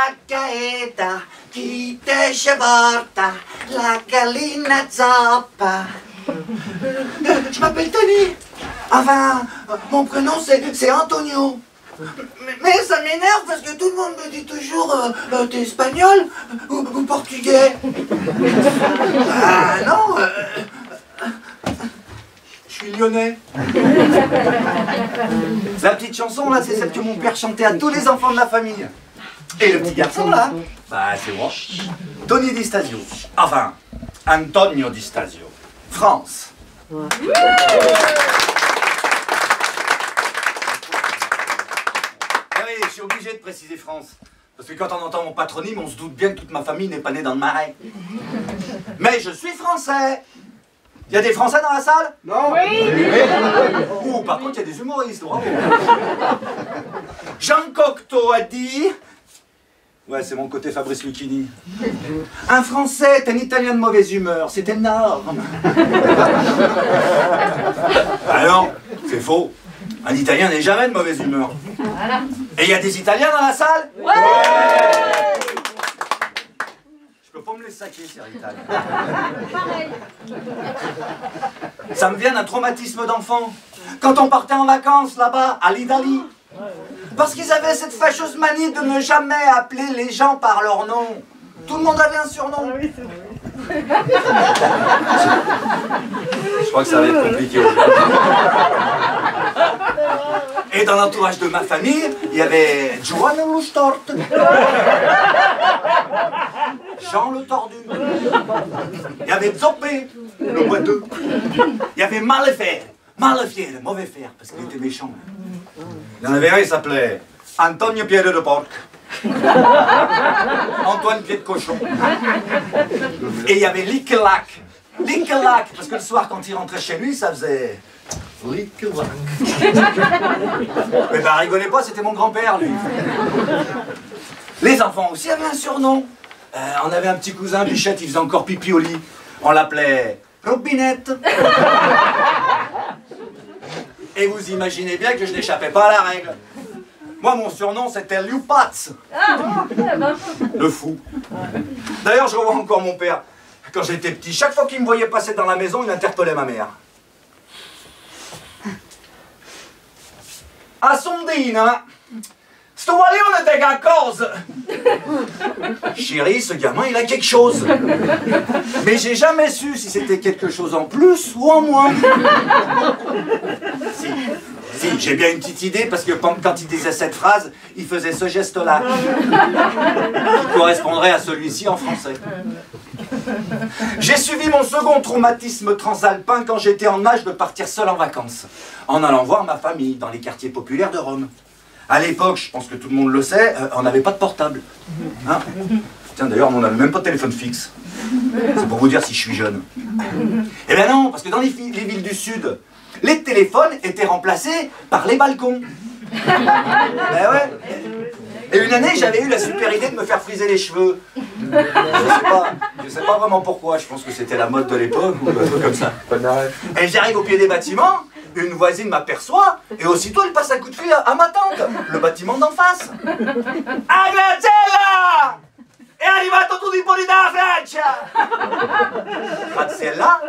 la gaeta qui te porta la gallina zappa. Je m'appelle Tony. Enfin, mon prénom c'est Antonio. Mais ça m'énerve parce que tout le monde me dit toujours t'es espagnol ou portugais. Ah non, je suis lyonnais. La petite chanson là, c'est celle que mon père chantait à tous les enfants de la famille. Et le petit garçon là, bah c'est moi. Tony Di Stasio. Enfin, Antonio Di Stasio. France. Je suis obligé de préciser France. Parce que quand on entend mon patronyme, on se doute bien que toute ma famille n'est pas née dans le Marais. Mais je suis français. Il y a des Français dans la salle? Non. Oui. Par contre, il y a des humoristes, bravo. Jean Cocteau a dit... Ouais, c'est mon côté Fabrice Lucchini. Un Français est un Italien de mauvaise humeur, c'est énorme. Ah non, c'est faux. Un Italien n'est jamais de mauvaise humeur. Voilà. Et il y a des Italiens dans la salle? Ouais. Je peux pas me les saquer, c'est Italien. Pareil. Ça me vient d'un traumatisme d'enfant. Quand on partait en vacances là-bas, à l'Italie, parce qu'ils avaient cette fâcheuse manie de ne jamais appeler les gens par leur nom. Tout le monde avait un surnom. Ah oui, c'est vrai. Je crois que ça va être compliqué aujourd'hui. Et dans l'entourage de ma famille, il y avait Giovanni lo Storto, Jean le Tordu, il y avait Zoppé, le boiteux, il y avait Malefiere, le mauvais fer, parce qu'il était méchant. Il y en avait un, il s'appelait Antonio Piede de Porc. Antoine Pied de Cochon. Et il y avait Lick-Lac. Lick-Lac, parce que le soir, quand il rentrait chez lui, ça faisait... Lick-Lac. Mais bah, rigolez pas, c'était mon grand-père, lui. Les enfants aussi avaient un surnom. On avait un petit cousin, Bichette, il faisait encore pipi au lit. On l'appelait Robinette. Et vous imaginez bien que je n'échappais pas à la règle. Moi, mon surnom, c'était Liupatz. Le fou. D'ailleurs, je revois encore mon père. Quand j'étais petit, chaque fois qu'il me voyait passer dans la maison, il interpellait ma mère. A Sondina, sto guaglione te che cosa? Chérie, ce gamin, il a quelque chose. Mais j'ai jamais su si c'était quelque chose en plus ou en moins. Si, j'ai bien une petite idée, parce que quand il disait cette phrase, il faisait ce geste-là, qui correspondrait à celui-ci en français. J'ai suivi mon second traumatisme transalpin quand j'étais en âge de partir seul en vacances, en allant voir ma famille dans les quartiers populaires de Rome. À l'époque, je pense que tout le monde le sait, on n'avait pas de portable. Hein? Tiens, d'ailleurs, on n'avait même pas de téléphone fixe. C'est pour vous dire si je suis jeune. Eh bien non, parce que dans les villes du Sud, les téléphones étaient remplacés par les balcons. Ben ouais. Et une année, j'avais eu la super idée de me faire friser les cheveux. Je sais pas vraiment pourquoi, je pense que c'était la mode de l'époque ou un truc comme ça. Et j'arrive au pied des bâtiments, une voisine m'aperçoit, et aussitôt elle passe un coup de fil à ma tante, le bâtiment d'en face. Ah, Graziella! È arrivato tutto il poli dalla Francia! Graziella,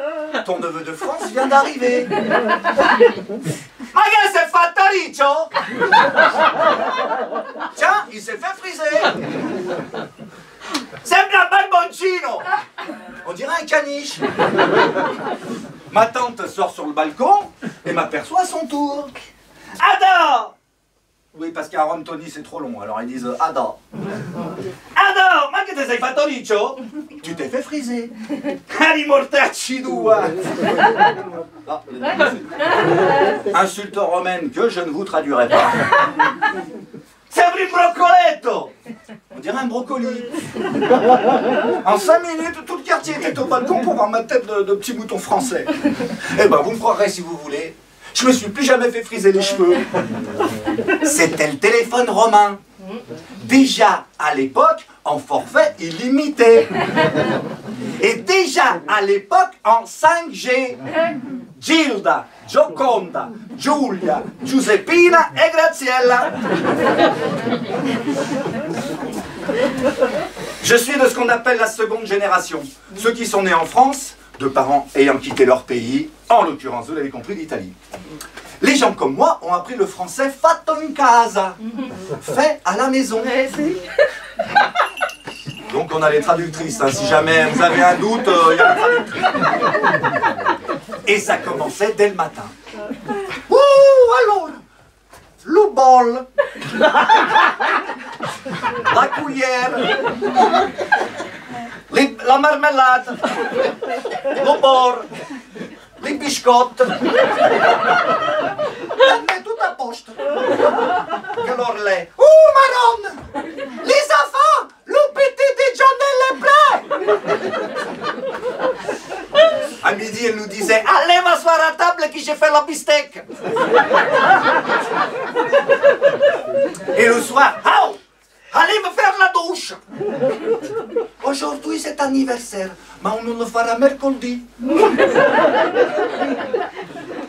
ton neveu de France vient d'arriver. Ma che s'est fatto riccio? Tiens, il s'est fait friser. Sembra un barboncino. On dirait un caniche. Ma tante sort sur le balcon et m'aperçoit à son tour. Adore! Oui, parce qu'à Rome, Tony, c'est trop long, alors ils disent adore. Adore! Ma che te sei fatto riccio? Tu t'es fait friser. Cari mortacci dua! Insulte romaine que je ne vous traduirai pas. Sembri un broccoletto! On dirait un brocoli. En 5 minutes, tout le quartier était au balcon pour voir ma tête de petit mouton français. Eh ben, vous me croirez si vous voulez. Je me suis plus jamais fait friser les cheveux. C'était le téléphone romain. Déjà à l'époque, en forfait illimité. Et déjà à l'époque, en 5G. Gilda, Gioconda, Giulia, Giuseppina et Graziella. Je suis de ce qu'on appelle la seconde génération. Ceux qui sont nés en France, de parents ayant quitté leur pays, en l'occurrence, vous l'avez compris, l'Italie. Les gens comme moi ont appris le français fatto in casa, fait à la maison. Donc on a les traductrices, hein. Si jamais vous avez un doute, il y a les traductrices. Et ça commençait dès le matin. Ouh, alors, le bol, la cuillère, la marmelade, le beurre, les biscottes, mais tout à poste. Que leur lait. Ouh, marronne, les enfants, le petit déjeuner est prêt. À midi, elle nous disait, allez m'asseoir à table qui j'ai fait la bistec. Et le soir, oh, allez me faire la douche. Aujourd'hui c'est anniversaire, mais on le fera mercredi.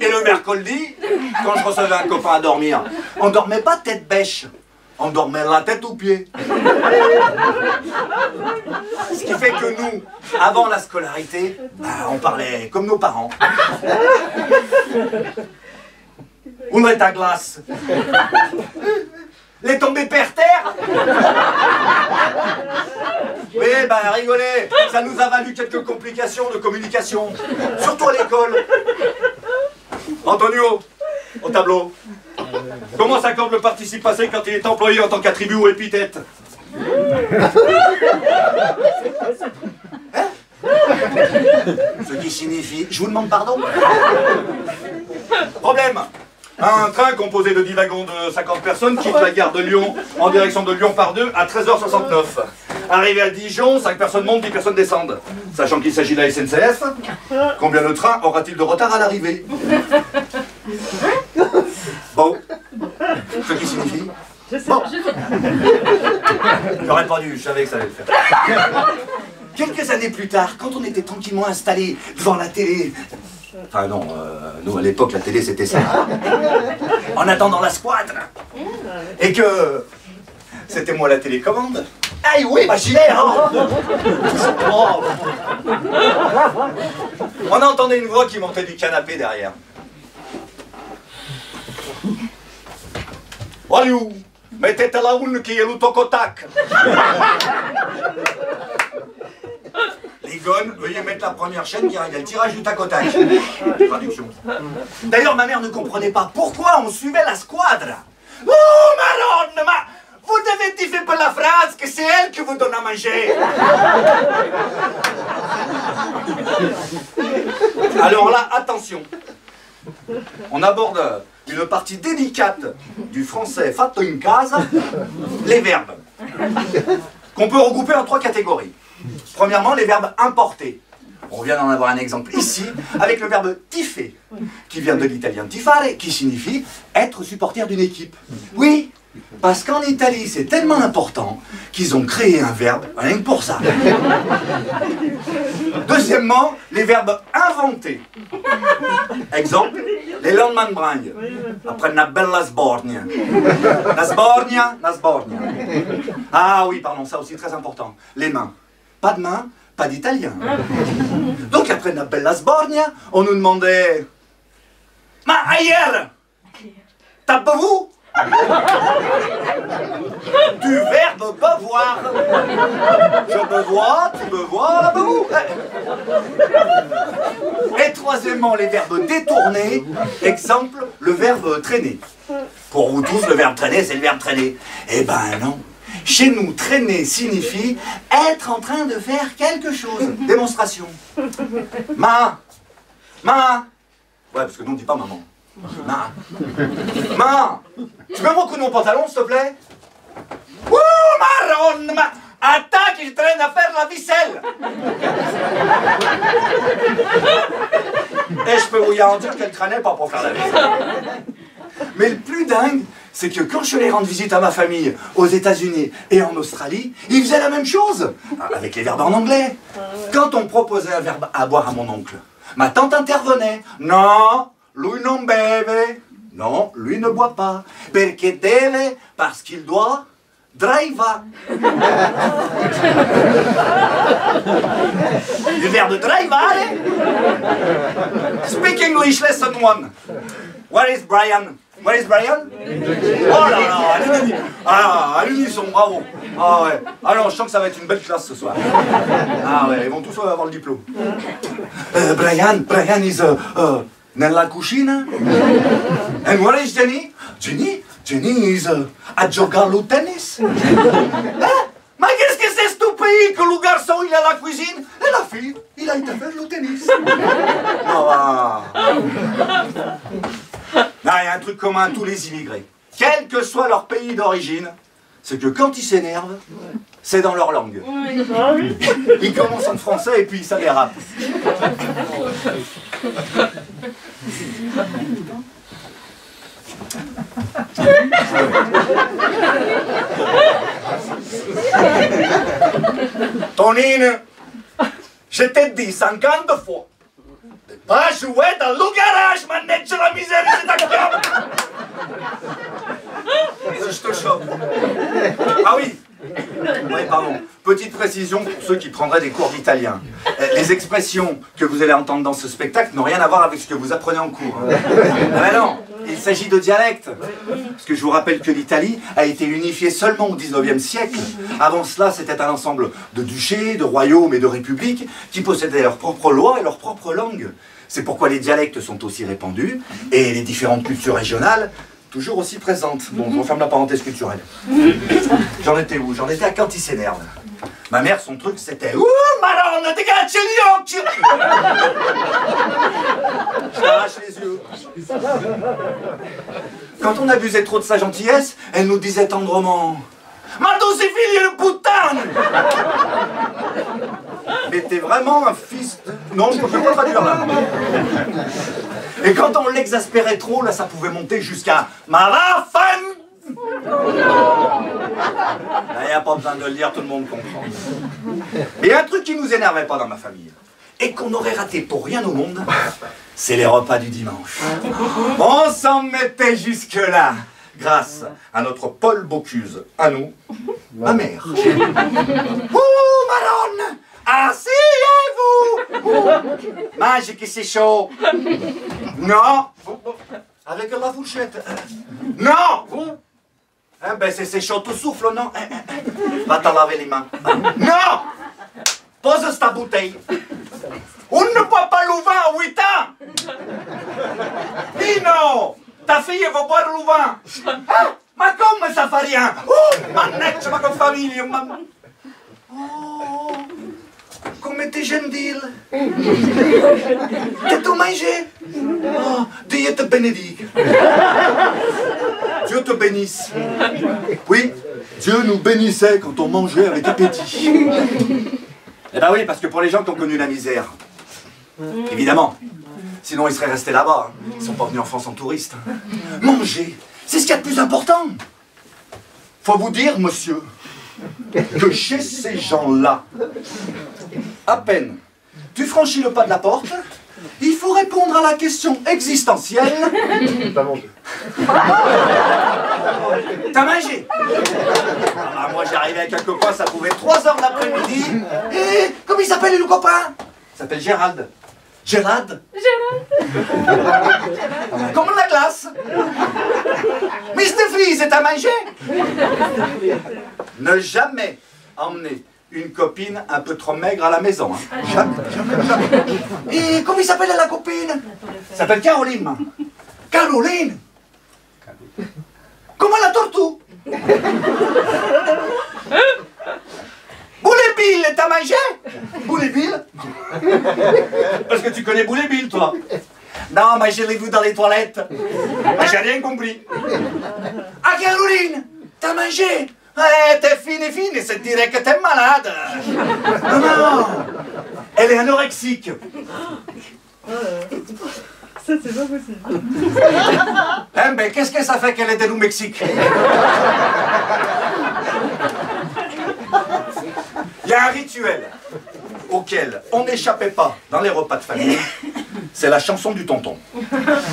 Et le mercredi, quand je recevais un copain à dormir, on dormait pas tête bêche, on dormait la tête aux pieds. Ce qui fait que nous, avant la scolarité, on parlait comme nos parents. On est à glace. Les tombées per terre. Oui, ben rigolez, ça nous a valu quelques complications de communication, surtout à l'école. Antonio, au tableau. Comment s'accorde le participe passé quand il est employé en tant qu'attribut ou épithète? Hein? Ce qui signifie... Je vous demande pardon? Problème. Un train composé de 10 wagons de 50 personnes quitte la gare de Lyon en direction de Lyon par 2 à 13h69. Arrivé à Dijon, 5 personnes montent, 10 personnes descendent. Sachant qu'il s'agit de la SNCF, combien de trains aura-t-il de retard à l'arrivée? Bon. Ce qui signifie... Bon. J'aurais pas dû, je savais que ça allait le faire. Quelques années plus tard, quand on était tranquillement installés devant la télé... Enfin non, nous à l'époque la télé c'était ça. En attendant la squadre. Et que c'était moi la télécommande. Ah oui, bah j'y vais, hein. On entendait une voix qui montait du canapé derrière. Allô, mettez la une qui est le tocotac. Les gones, veuillez mettre la première chaîne car il y a le tirage du tac au tac. Traduction. D'ailleurs, ma mère ne comprenait pas pourquoi on suivait la squadre. Oh, Maronne, vous devez dire pour la phrase que c'est elle qui vous donne à manger. Alors là, attention. On aborde une partie délicate du français fatto in casa, les verbes, qu'on peut regrouper en 3 catégories. Premièrement, les verbes importés. On vient d'en avoir un exemple ici, avec le verbe tiffer, qui vient de l'italien tifare, qui signifie être supporter d'une équipe. Oui, parce qu'en Italie, c'est tellement important qu'ils ont créé un verbe rien que pour ça. Deuxièmement, les verbes inventés. Exemple, les Landmanbrang. Après una bella sbornia. La sbornia, la sbornia. Ah oui, pardon, ça aussi très important. Les mains. Pas de main, pas d'italien. Donc après una bella sbornia, on nous demandait... Ma ailleurs, tapez-vous? Du verbe bevoir. Je me vois, tu me vois, tapez-vous. Et troisièmement, les verbes détournés. Exemple, le verbe traîner. Pour vous tous, le verbe traîner, c'est le verbe traîner. Eh ben non. Chez nous, traîner signifie être en train de faire quelque chose. Démonstration. Ma. Ouais, parce que nous on ne dit pas maman. Ma. Tu peux me recouper mon pantalon, s'il te plaît? Ouh, marronne, attends qu'il traîne à faire la ficelle. Et je peux vous garantir qu'elle traînait pas pour faire la ficelle. Mais le plus dingue, c'est que quand je suis allé rendre visite à ma famille aux États-Unis et en Australie, ils faisaient la même chose, avec les verbes en anglais. Quand on proposait un verbe à boire à mon oncle, ma tante intervenait. Non, lui non beve. Non, lui ne boit pas. Perché deve, parce qu'il doit driva. Du verbe drivare. Speak English lesson 1. Where is Brian? Where is Brian? Oh là là, à l'unisson, bravo. Ah ouais. Ah non, je sens que ça va être une belle classe ce soir. Ah ouais, ils vont tous avoir le diplôme. Brian is nella cucina. And where is Jenny? Jenny is a giocare au tennis. Mais qu'est-ce que c'est ce pays que le garçon il est à la cuisine et la fille il a été faire le tennis. Non, il y a un truc commun à tous les immigrés, quel que soit leur pays d'origine, c'est que quand ils s'énervent, c'est dans leur langue. Ils commencent en français et puis ça dérape. Tonine, je t'ai dit 50 fois de pas jouer dans le garage, manette la misère, c'est d'accord. Si je te chope. Ah oui. Oui, pardon. Petite précision pour ceux qui prendraient des cours d'italien. Les expressions que vous allez entendre dans ce spectacle n'ont rien à voir avec ce que vous apprenez en cours. Ah ben non, il s'agit de dialectes. Parce que je vous rappelle que l'Italie a été unifiée seulement au XIXe siècle. Avant cela, c'était un ensemble de duchés, de royaumes et de républiques qui possédaient leurs propres lois et leurs propres langues. C'est pourquoi les dialectes sont aussi répandus et les différentes cultures régionales toujours aussi présentes. Bon, je referme la parenthèse culturelle. J'en étais où? J'en étais à quand il s'énerve. Ma mère, son truc, c'était ouh, Marone, dégage les occhi. Je t'arrache les yeux. Quand on abusait trop de sa gentillesse, elle nous disait tendrement ma douce fille de putain. Mais t'es vraiment un fils de... Non, je ne peux pas traduire là. Et quand on l'exaspérait trop, là, ça pouvait monter jusqu'à ma femme. Il n'y a pas besoin de le dire, tout le monde comprend. Mais un truc qui nous énervait pas dans ma famille, et qu'on aurait raté pour rien au monde, c'est les repas du dimanche. On s'en mettait jusque-là, grâce à notre Paul Bocuse, à nous, ma mère. Ouh, Marone, asseyez-vous. Mangez que c'est chaud. Non. Avec la fourchette. Non. Eh ben c'est chaud, tu souffles, non? Va t'en laver les mains. Non. Pose ta bouteille. On ne boit pas le vin à 8 ans. Dino, ta fille va boire le vin. Ah, ma come ça fait rien. Oh, mannaggia, ma famille. Oh, come t'es gentile. T'as tout mangé? Oh, Dieu te bénédique. Dieu te bénisse. Oui, Dieu nous bénissait quand on mangeait avec appétit. Eh ben oui, parce que pour les gens qui ont connu la misère, évidemment, sinon ils seraient restés là-bas. Ils sont pas venus en France en touriste. Manger, c'est ce qu'il y a de plus important. Faut vous dire, monsieur, que chez ces gens-là, à peine tu franchis le pas de la porte, il faut répondre à la question existentielle. T'as mangé. T'as mangé? Ah, moi j'arrivais avec un copain, ça pouvait être 3 heures d'après-midi. Et comment il s'appelle le copain? Il s'appelle Gérald. Gérald? Comme la glace. Mais Stéphanie, c'est à manger? Ne jamais emmener une copine un peu trop maigre à la maison. Hein. Jamais. Et comment il s'appelle la copine? Il s'appelle Caroline. Caroline? Comment la tortue? Boulet Bill, t'as mangé? Boulet Bill? Parce que tu connais Boulet Bill, toi. Non, mais je l'ai vu dans les toilettes. Mais j'ai rien compris. Ah, Caroline, t'as mangé? Eh, t'es fine, c'est direct que t'es malade. Non, elle est anorexique. Ça, c'est pas possible. Eh ben, qu'est-ce que ça fait qu'elle est au Mexique? Il y a un rituel auquel on n'échappait pas dans les repas de famille, c'est la chanson du tonton.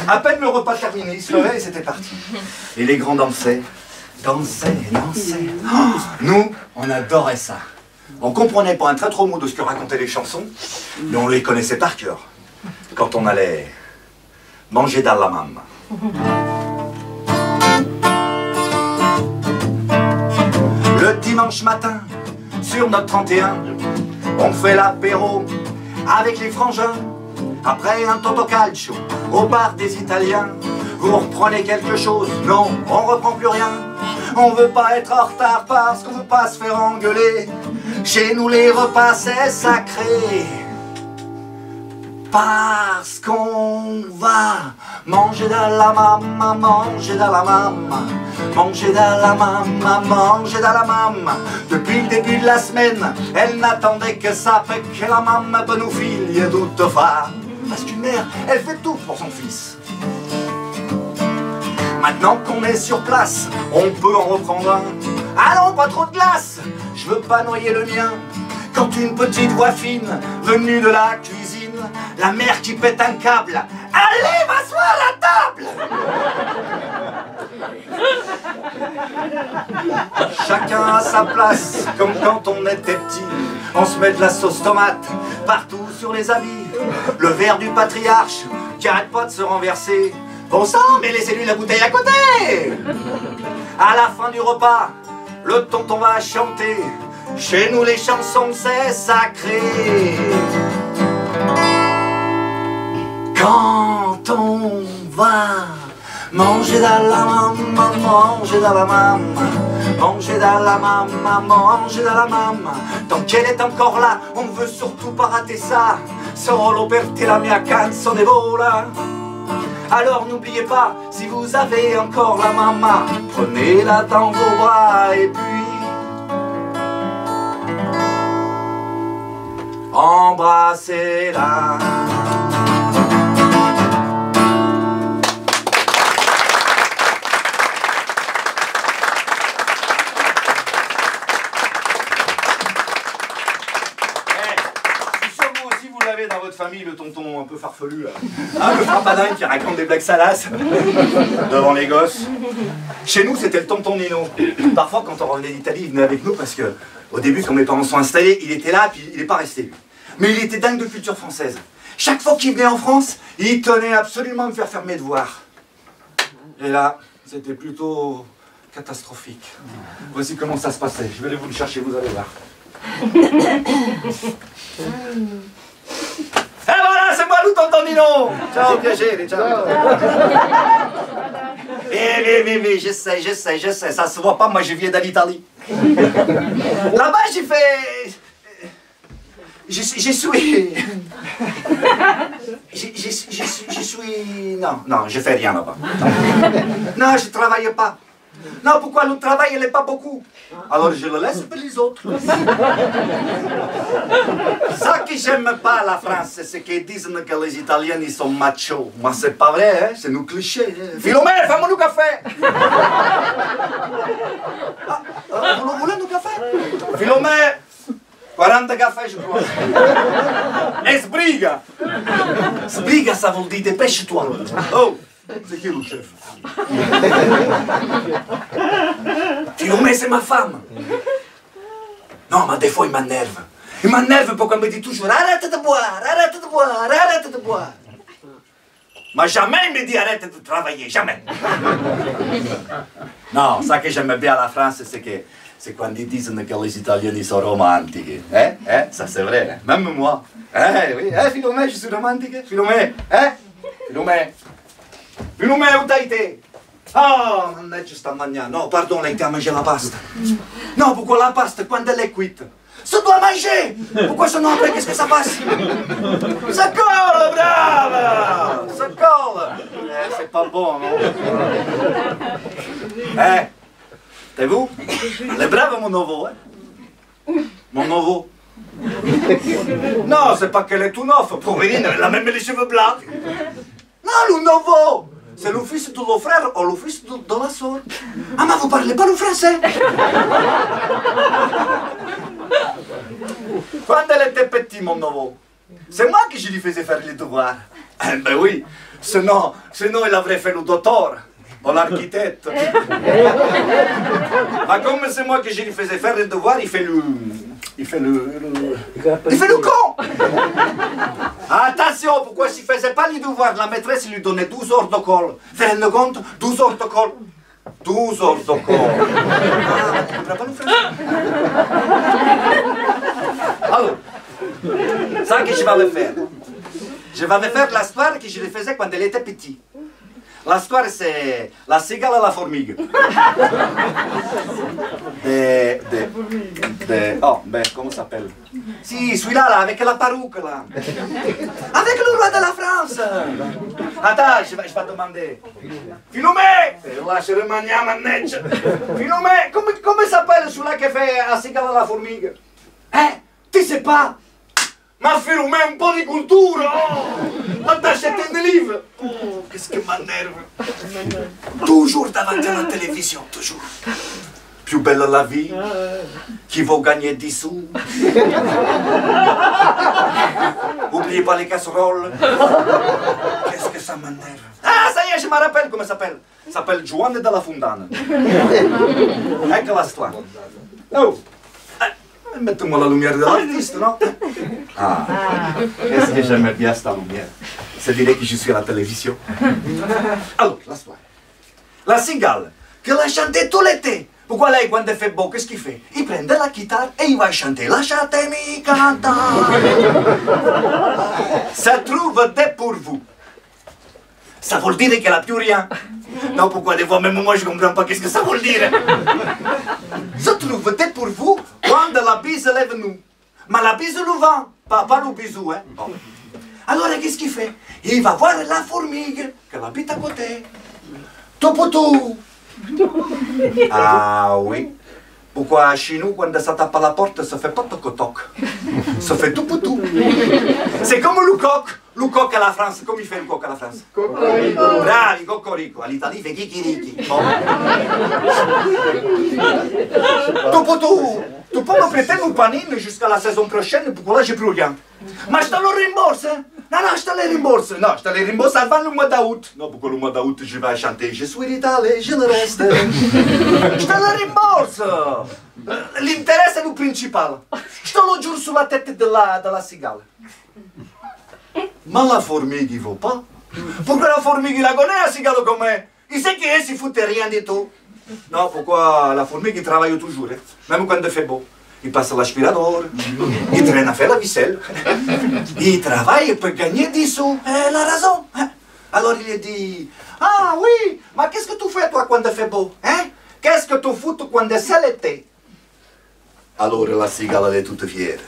À peine le repas terminé, il se levait et c'était parti. Et les grands dansaient, danser, danser. Oh, nous, on adorait ça. On comprenait pas un très trop mot de ce que racontaient les chansons, mais on les connaissait par cœur. Quand on allait manger dans la mame. Le dimanche matin, sur notre 31, on fait l'apéro avec les frangins. Après un toto calcio, au bar des Italiens, vous reprenez quelque chose? Non, on reprend plus rien. On veut pas être en retard parce qu'on veut pas se faire engueuler. Chez nous les repas c'est sacré. Parce qu'on va manger dans la mama, manger dans la mama, manger dans la mama, manger dans la mama. Depuis le début de la semaine, elle n'attendait que ça, fait que la mama peut nous filer toute fa. Parce qu'une mère, elle fait tout pour son fils. Maintenant qu'on est sur place, on peut en reprendre un. Allons, pas trop de glace, je veux pas noyer le mien. Quand une petite voix fine, venue de la cuisine, la mère qui pète un câble, allez, m'asseoir à la table. Chacun à sa place, comme quand on était petit. On se met de la sauce tomate partout sur les habits. Le verre du patriarche qui arrête pas de se renverser. Bon sang, mais laissez-lui la bouteille à côté. À la fin du repas, le tonton va chanter. Chez nous les chansons c'est sacré. Quand on va manger dans la mama, manger dans la mama, manger dans la mama, manger dans la mama. Tant qu'elle est encore là, on ne veut surtout pas rater ça. Solo per te la mia canzone vola. Alors n'oubliez pas, si vous avez encore la mama, prenez-la dans vos bras et puis embrassez-la. Dans votre famille, le tonton un peu farfelu, là. Hein, le frappadin qui raconte des blagues salaces devant les gosses. Chez nous, c'était le tonton Nino. Parfois, quand on revenait d'Italie, il venait avec nous parce que, au début, quand mes parents sont installés, il était là, puis il n'est pas resté. Mais il était dingue de culture française. Chaque fois qu'il venait en France, il tenait absolument à me faire faire mes devoirs. Et là, c'était plutôt catastrophique. Voici comment ça se passait. Je vais aller vous le chercher, vous allez voir. Et voilà, c'est moi, le tonton Nino. Ciao, piacere, ciao. Oui, j'essaie, ça se voit pas, moi je viens de l'Italie. Là-bas, j'ai fait... Je suis... Non, je fais rien là-bas. Non, je travaille pas. Non, pourquoi le travail, il n'est pas beaucoup. Alors je le laisse pour les autres. Ça que j'aime pas la France, c'est qu'ils disent que les Italiens, ils sont machos. Moi, c'est pas vrai, hein? C'est nos clichés. Hein? Philomène, fais-moi du café. Vous voulez du café? Philomène, 40 cafés, je crois. Et sbriga. Sbriga, ça veut dire dépêche-toi. Oh, c'est qui le chef? Philomène, c'est ma femme. Non, mais des fois, il m'énerve. Il m'énerve pour qu'on me dise toujours arrête de boire, arrête de boire, arrête de boire. Mais jamais il me dit arrête de travailler, jamais. Non, ça que j'aime bien à la France, c'est quand ils disent que les Italiens ils sont romantiques. Ça c'est vrai, hein? Même moi. Oui, Philomène, je suis romantique. Philomène, Philomène. Philomène, où t'as été? Oh, mannaggia stamagna. No, pardon, lei a mangé la pasta. Non, pourquoi la pasta, quand elle est cuite? Ça doit manger! Pourquoi sinon après, qu'est-ce que ça passe? Ça colle, brava! Ça colle! C'est pas bon, non? T'es vous? Elle est brave, mon nouveau, hein? Mon nouveau. Non, c'est pas qu'elle est tout neuve. Poverine, elle a même les cheveux blancs. Non, le nouveau! C'est le fils de le frère ou le fils de la soeur. Ah, mais vous parlez pas le français? Quand elle était petite, mon nouveau, c'est moi qui je lui faisais faire les devoirs. Ben oui, sinon il aurait fait le docteur. Oh, l'architecte. Ah, comme c'est moi que je lui faisais faire le devoir, il fait le con. Attention, pourquoi s'il ne faisait pas les devoirs, la maîtresse lui donnait 12 heures de colle. Faites le compte, 12 heures de colle. 12 heures de colle. Ah, tu comprends pas le français? Alors, ça que je vais faire. Je vais faire l'histoire que je lui faisais quand elle était petite. L'histoire, c'est la cigale et la fourmigue. Oh, ben, comment ça s'appelle? Si, celui-là, là, avec la perruque, là. Avec le roi de la France. Attends, je vais demander. Philomé! Lâche le mania, manneggia. Philomé, comment s'appelle celui-là qui fait la cigale et la fourmigue? Hein? Tu sais pas? Ma Philomé, un po' di cultura! Oh! Attachate des livres! Oh, qu'est-ce que m'énerve! Toujours devant la télévision, toujours. Plus belle la vie, qui va gagner 10 sous. Oubliez pas les casseroles. Qu'est-ce que ça m'énerve! Ah, ça y est, je me rappelle comment ça s'appelle. Ça s'appelle Giovanni della Fontana. Ecco l'histoire. Oh! Mettez-moi la lumière de l'artiste, non? Ah, est-ce que j'aimais bien cette lumière? Ça dirait que je suis à la télévision. Alors, l'histoire. La cigale, qu'elle a chanté tout l'été. Pourquoi là, quand il fait beau, qu'est-ce qu'il fait? Il prend de la guitare et il va chanter. Lasciatemi cantare. Ça trouve dépourvu. Ça veut dire qu'elle n'a plus rien. Non, pourquoi des fois, même moi, je ne comprends pas qu'est-ce que ça veut dire. Se trouve dépourvu quand la bise lève nous. Mais la bise le vent, pas le bisou, hein. Bon. Alors, qu'est-ce qu'il fait? Il va voir la fourmigue qu'elle habite à côté. Topotou. Ah oui. Pourquoi chez nous, quand ça tape à la porte, ça fait pas toc-toc. Ça fait tout pour tout. C'est comme le coq. Le coq à la France. Comment il fait le coq à la France? Cocorico. Bravi, cocorico. À l'Italie, il fait kikiriki. Bon. Tout pour tout. Tu peux me prêter mon panine jusqu'à la saison prochaine, pourquoi là, j'ai plus rien. Mais je te le rembourse. Hein? Non, je te le rembourse. Non, je te le rembourse avant le mois d'août. Non, pourquoi le mois d'août, je vais chanter. Je suis l'Italie, je le reste. Je te le rembourse. L'intérêt, c'est le principal. Je te le jure sur la tête de la cigale. Mais la fourmigue, il ne veut pas. Pourquoi la fourmigue, il la connaît, la cigale, comme elle? Il sait qu'il ne fout rien du tout. Non, pourquoi la fourmigue, il travaille toujours, hein? Même quand il fait beau. Il passe l'aspirateur, il traîne à faire la vaisselle. Il travaille pour gagner 10 sous. Elle a raison. Hein? Alors il lui dit, ah oui, mais qu'est-ce que tu fais toi quand il fait beau? Hein? Qu'est-ce que tu fous quand c'est l'été? Alors la cigale est toute fière.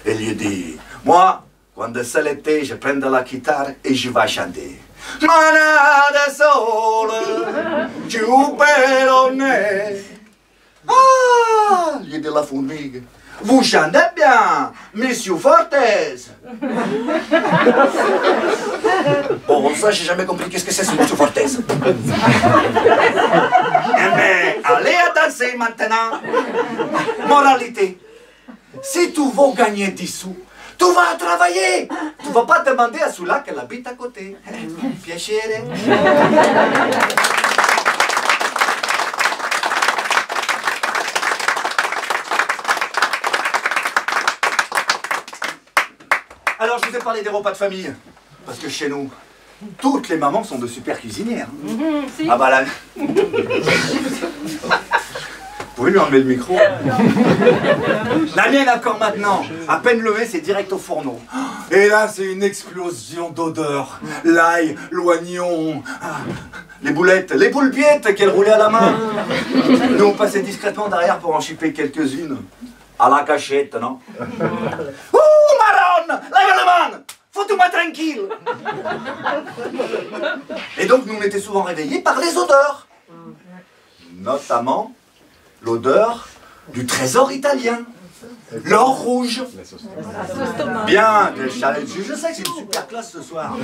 Elle lui dit, moi, quand c'est l'été, je prends de la guitare et je vais chanter. Manada sole, giubelone. Ah, lui dit la fourmigue. Vous chantez bien, Monsieur Fortes. Bon, ça, j'ai jamais compris qu'est-ce que c'est ce Monsieur Fortes. Eh bien, allez à danser maintenant. Moralité, si tu veux gagner 10 sous, tu vas travailler. Tu ne vas pas demander à celui-là qu'elle habite à côté. Piacere. Alors, je vous ai parlé des repas de famille. Parce que chez nous, toutes les mamans sont de super cuisinières. Si. Ah bah là... Vous pouvez lui enlever le micro? La mienne encore maintenant, à peine levée, c'est direct au fourneau. Et là, c'est une explosion d'odeurs. L'ail, l'oignon, les boulettes, les poulpiettes qu'elle roulait à la main. Nous, on passait discrètement derrière pour en chipper quelques-unes. À la cachette, non? Ouh, marronne! Lève la main! Fous-moi tranquille! Et donc, nous, on était souvent réveillés par les odeurs. Notamment l'odeur du trésor italien. L'or rouge. Bien, je sais que c'est une super classe ce soir.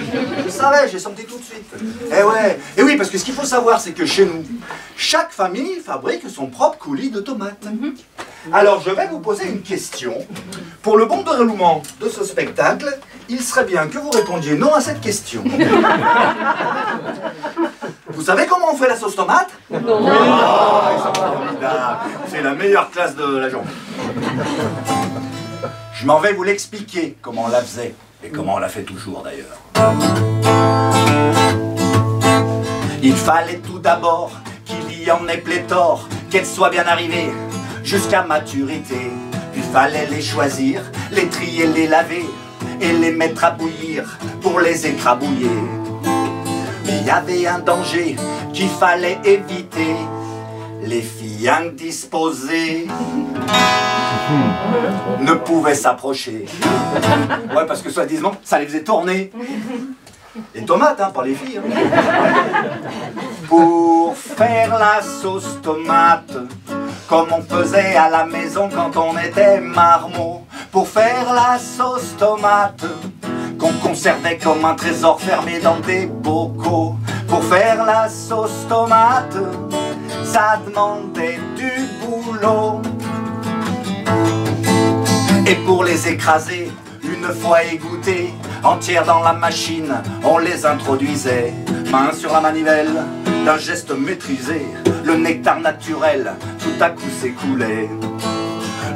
Je savais, j'ai senti tout de suite. Eh ouais, et oui, parce que ce qu'il faut savoir, c'est que chez nous, chaque famille fabrique son propre coulis de tomates. Alors, je vais vous poser une question. Pour le bon déroulement de ce spectacle, il serait bien que vous répondiez non à cette question. Vous savez comment on fait la sauce tomate? Non. Oh, ils sont formidables. C'est la meilleure classe de la journée. Je m'en vais vous l'expliquer, comment on la faisait. Et comment on la fait toujours d'ailleurs. Il fallait tout d'abord qu'il y en ait pléthore, qu'elles soient bien arrivées jusqu'à maturité. Puis fallait les choisir, les trier, les laver et les mettre à bouillir pour les écrabouiller. Mais il y avait un danger qu'il fallait éviter, les filles indisposées ne pouvaient s'approcher. Ouais, parce que soi-disant, ça les faisait tourner. Les tomates, hein, pas les filles. Hein. Pour faire la sauce tomate, comme on faisait à la maison quand on était marmot. Pour faire la sauce tomate, qu'on conservait comme un trésor fermé dans des bocaux. Pour faire la sauce tomate, ça demandait du boulot. Et pour les écraser, une fois égouttées, entières dans la machine, on les introduisait. Main sur la manivelle, d'un geste maîtrisé, le nectar naturel tout à coup s'écoulait.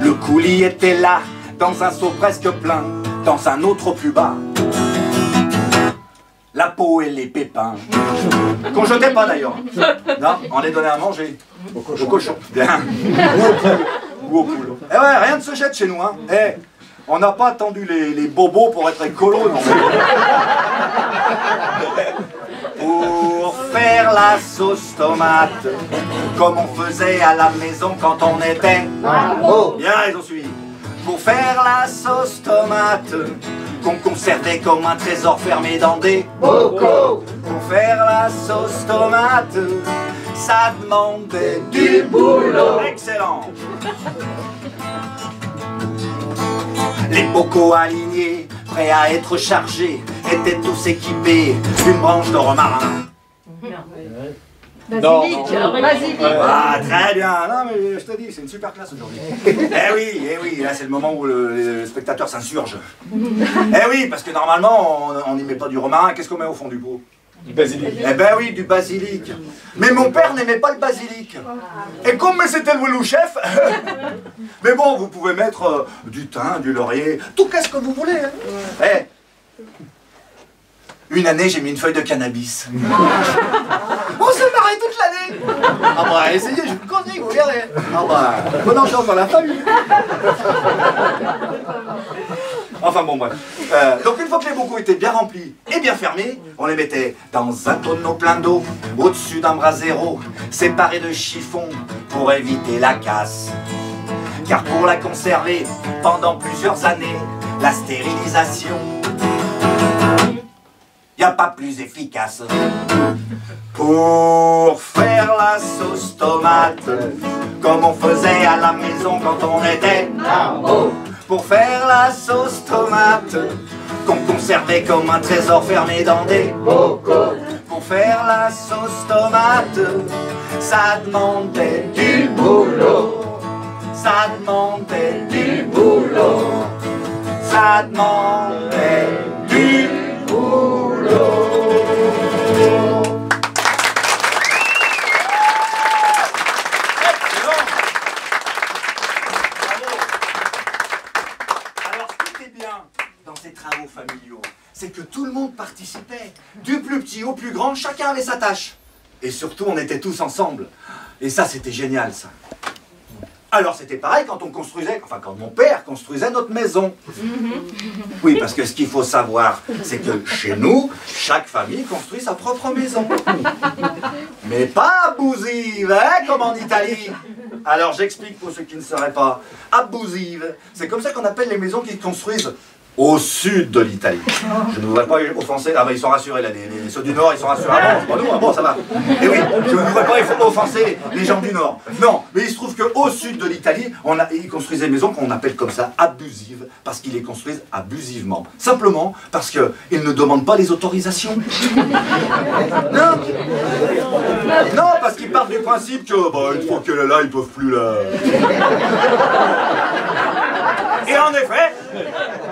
Le coulis était là, dans un seau presque plein, dans un autre au plus bas, la peau et les pépins. Qu'on jetait pas d'ailleurs. Non, on les donnait à manger. Au cochon. Bien. Ou au poule. Eh ouais, rien ne se jette chez nous, hein. Eh, on n'a pas attendu les bobos pour être écolo, non. Pour faire la sauce tomate, comme on faisait à la maison quand on était... Bien, ils ont suivi. Pour faire la sauce tomate, qu'on conservait comme un trésor fermé dans des bocaux. Pour faire la sauce tomate, ça demandait du boulot. Excellent. Les bocaux alignés, prêts à être chargés, étaient tous équipés d'une branche de romarin. Basilic, basilic. Ah, très bien. Non, mais je te dis, c'est une super classe aujourd'hui. Eh oui, là c'est le moment où le spectateur s'insurge. Eh oui, parce que normalement, on n'y met pas du romarin. Qu'est-ce qu'on met au fond du pot? Du basilic. Eh ben oui, du basilic. Mais mon père n'aimait pas le basilic. Et comme c'était le Walou chef, mais bon, vous pouvez mettre du thym, du laurier, tout qu'est-ce que vous voulez. Hein. Eh, une année, j'ai mis une feuille de cannabis. On se marrait toute l'année. Ah bah, essayez, je vous conseille, vous verrez. Ah bah, bonne ambiance dans la famille. Enfin bon, bref. Donc une fois que les bocaux étaient bien remplis et bien fermés, on les mettait dans un tonneau plein d'eau, au-dessus d'un brasero, séparé de chiffon pour éviter la casse. Car pour la conserver pendant plusieurs années, la stérilisation, y a pas plus efficace. Pour faire la sauce tomate, comme on faisait à la maison quand on était marmot. Pour faire la sauce tomate, qu'on conservait comme un trésor fermé dans des bocaux. Pour faire la sauce tomate, ça demandait du boulot. Ça demandait du boulot. Ça demandait du boulot. Travaux familiaux, c'est que tout le monde participait, du plus petit au plus grand, chacun avait sa tâche. Et surtout, on était tous ensemble. Et ça, c'était génial, ça. Alors, c'était pareil quand on construisait, enfin, quand mon père construisait notre maison. Oui, parce que ce qu'il faut savoir, c'est que chez nous, chaque famille construit sa propre maison. Mais pas abusive, hein, comme en Italie. Alors, j'explique pour ceux qui ne sauraient pas. Abusive, c'est comme ça qu'on appelle les maisons qui se construisent au sud de l'Italie. Je ne voudrais pas offenser... Ah bah ils sont rassurés là, ceux du Nord ils sont rassurés. Ah bon, c'est pas nous, ah bon ça va. Et oui, je ne voudrais pas offenser les gens du Nord. Non, mais il se trouve qu'au sud de l'Italie, ils construisent des maisons qu'on appelle comme ça abusives, parce qu'ils les construisent abusivement. Simplement parce qu'ils ne demandent pas les autorisations. Non. Non, parce qu'ils partent du principe que, bah, une fois qu'elle est là, ils peuvent plus la... Et en effet...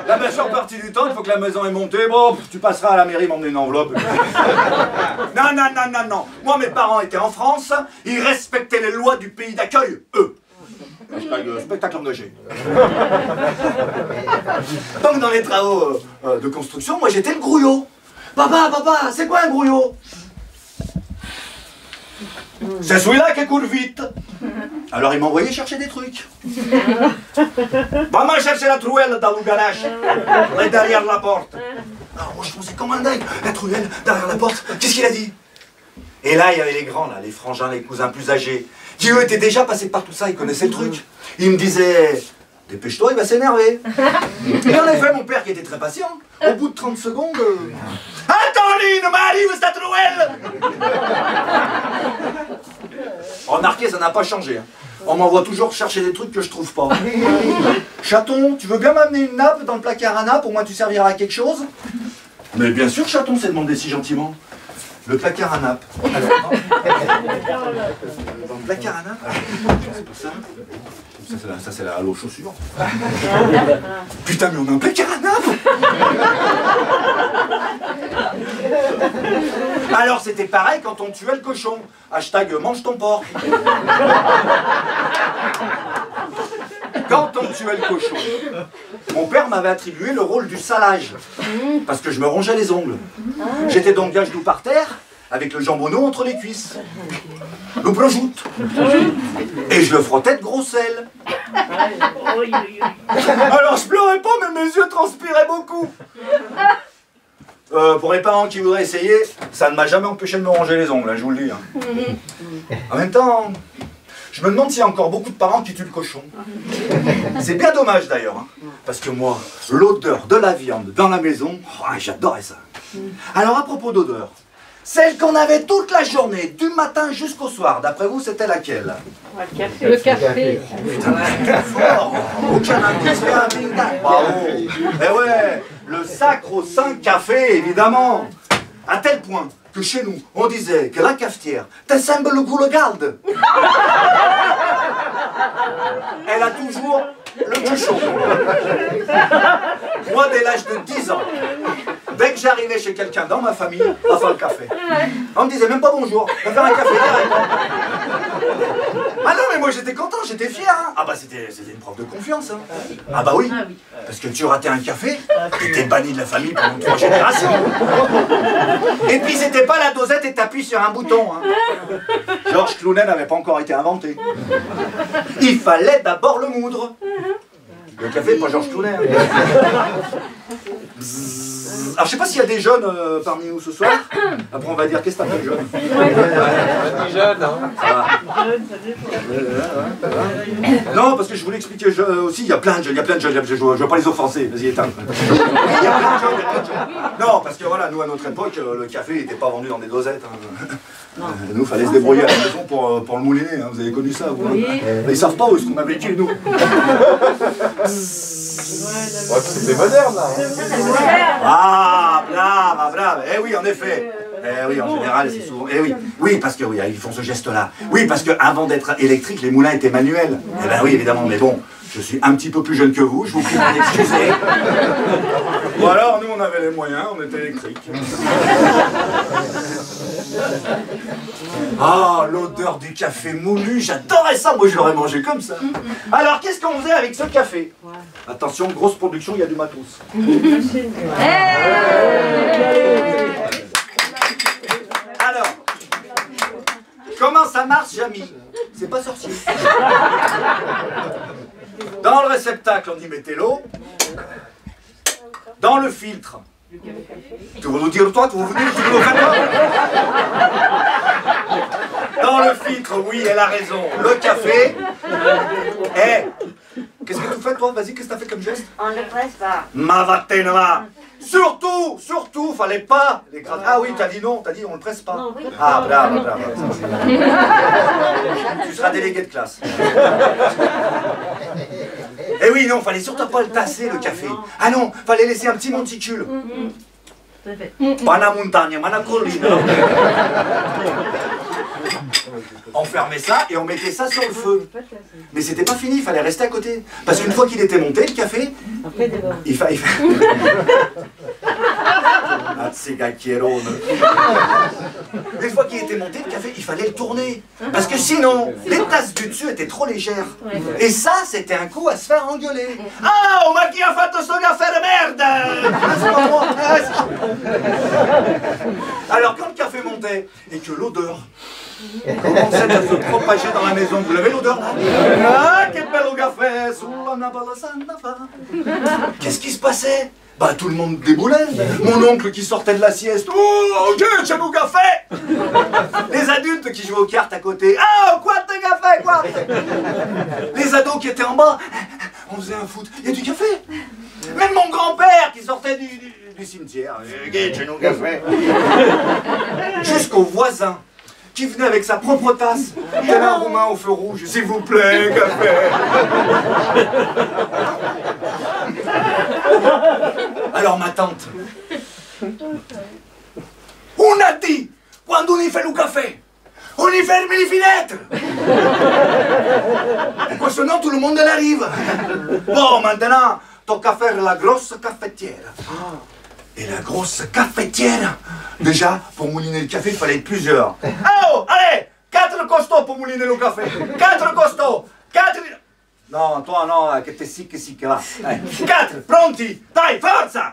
La majeure partie du temps, il faut que la maison est montée. Bon, tu passeras à la mairie m'emmener une enveloppe. Non, non, non, non, non. Moi, mes parents étaient en France, ils respectaient les lois du pays d'accueil, eux. Spectacle engagé. Donc, dans les travaux de construction, moi, j'étais le grouillot. Papa, c'est quoi un grouillot? C'est celui-là qui coule vite. Alors il m'envoyait chercher des trucs. Va-moi chercher la truelle dans le garage, là derrière la porte. Alors moi je pensais comme un dingue, la truelle derrière la porte, qu'est-ce qu'il a dit? Et là il y avait les grands, là, les frangins, les cousins plus âgés, qui eux étaient déjà passés par tout ça, ils connaissaient le truc. Ils me disaient, dépêche-toi, il va s'énerver. Et en effet, mon père qui était très patient, au bout de 30 secondes... Antoline, m'arrive cette truelle! Remarquez, ça n'a pas changé. Hein. On m'envoie toujours chercher des trucs que je trouve pas. Chaton, tu veux bien m'amener une nappe dans le placard à nappe, au moins tu serviras à quelque chose? Mais bien sûr, chaton, s'est demandé si gentiment. Le placard à nappe. Alors, dans le placard à nappe, c'est pas ça. Ça c'est la l'eau chaussure. Putain, mais on a un placard à nappe. Alors c'était pareil quand on tuait le cochon. Hashtag mange ton porc. Quand on tuait le cochon, mon père m'avait attribué le rôle du salage. Parce que je me rongeais les ongles. J'étais donc à genoux par terre, avec le jambonneau entre les cuisses. Le projoute. Et je le frottais de gros sel. Alors je pleurais pas, mais mes yeux transpiraient beaucoup. Pour les parents qui voudraient essayer, ça ne m'a jamais empêché de me ronger les ongles, hein, je vous le dis. Hein. En même temps, je me demande s'il y a encore beaucoup de parents qui tuent le cochon. C'est bien dommage d'ailleurs, hein, parce que moi, l'odeur de la viande dans la maison, oh, j'adorais ça. Alors à propos d'odeur, celle qu'on avait toute la journée, du matin jusqu'au soir, d'après vous, c'était laquelle? Le café. Putain, fort. Aucun indice, bravo. Eh ouais, le sacro-saint café, évidemment. À tel point que chez nous, on disait que la cafetière t'assemble le goule-garde. Elle a toujours le cul chaud. Moi, dès l'âge de 10 ans, dès que j'arrivais chez quelqu'un dans ma famille, on va faire le café. On me disait même pas bonjour, on va faire un café direct. Ah non, mais moi j'étais content, j'étais fier. Hein. Ah bah c'était une preuve de confiance. Hein. Ah bah oui, parce que tu ratais un café, t'étais banni de la famille pendant 3 générations. Et puis c'était pas la dosette et t'appuies sur un bouton. Hein. Georges Clooney n'avait pas encore été inventé. Il fallait d'abord le moudre. Le café, pas Georges Clooney. Hein. Alors je sais pas s'il y a des jeunes parmi nous ce soir. Après on va dire qu'est-ce que t'as fait jeune. Jeune, hein. Non, parce que je voulais expliquer aussi, il y a plein de jeunes, je veux pas les offenser, vas-y éteins. Il y a plein de jeunes. Non, parce que voilà, nous à notre époque, le café n'était pas vendu dans des dosettes. Hein. Nous, il fallait se débrouiller à la maison pour le mouliner, hein. Vous avez connu ça, vous, hein. Ils savent pas où est-ce qu'on a vécu, nous. C'est moderne, là. Ah, brave. Eh oui, en effet. Eh oui, en général, c'est souvent... Eh oui, oui, parce que oui, ils font ce geste-là. Oui, parce qu'avant d'être électriques, les moulins étaient manuels. Eh ben oui, évidemment, mais bon, je suis un petit peu plus jeune que vous, je vous prie d'en excuser. Ou alors, nous, on avait les moyens, on était électriques. Ah, l'odeur du café moulu, j'adorais ça, moi je l'aurais mangé comme ça. Alors, qu'est-ce qu'on faisait avec ce café? Attention, grosse production, il y a du matos. Alors, comment ça marche, Jamy? C'est pas sorcier. Dans le réceptacle, on y mettait l'eau. Dans le filtre. Tu veux nous dire toi, tu veux nous dire toi? Dans le filtre, oui, elle a raison. Le café. Eh, qu'est-ce que tu fais toi? Vas-y, qu'est-ce que tu as fait comme geste? On ne le presse pas. Mavatenva. Surtout, fallait pas l'écraser. Ah oui, t'as dit non, t'as dit on le presse pas. Non, oui. Ah, bravo. Tu seras délégué de classe. Eh oui, non, fallait surtout pas le tasser, le café. Ah non, fallait laisser un petit monticule. Pas la montagne, mais la colline. On fermait ça et on mettait ça sur le feu. Mais c'était pas fini, il fallait rester à côté. Parce qu'une fois qu'il était monté, le café, il fallait... Une fois qu'il était monté, le café, il fallait le tourner. Parce que sinon, les tasses du dessus étaient trop légères. Et ça, c'était un coup à se faire engueuler. Ah, ma chi ha fatto sto caffè de merde! Alors, quand le café montait et que l'odeur commençait à se propager dans la maison, vous l'avez l'odeur là? Ah, che bello caffè! Sulla Napoli Santa Fa. Qu'est-ce qui se passait? Bah tout le monde déboulait. Mon oncle qui sortait de la sieste. Oh, ok, c'è un café. Les adultes qui jouaient aux cartes à côté. Ah, quoi de café, quoi? Les ados qui étaient en bas. On faisait un foot. Il y a du café. Même mon grand-père qui sortait du cimetière. Ok, c'è un café. Jusqu'au voisin qui venait avec sa propre tasse. Tel un roumain au feu rouge. S'il vous plaît, café. Alors ma tante, on a dit, quand on y fait le café, on y ferme les fenêtres. Pourquoi sinon tout le monde arrive. Bon, maintenant, tocca faire la grosse cafetière. Et la grosse cafetière, déjà, pour mouliner le café, il fallait être plusieurs. Oh, allez, 4 costauds pour mouliner le café. 4 costauds, 4... No, toi no, che te sì, va. 4, pronti, dai, forza!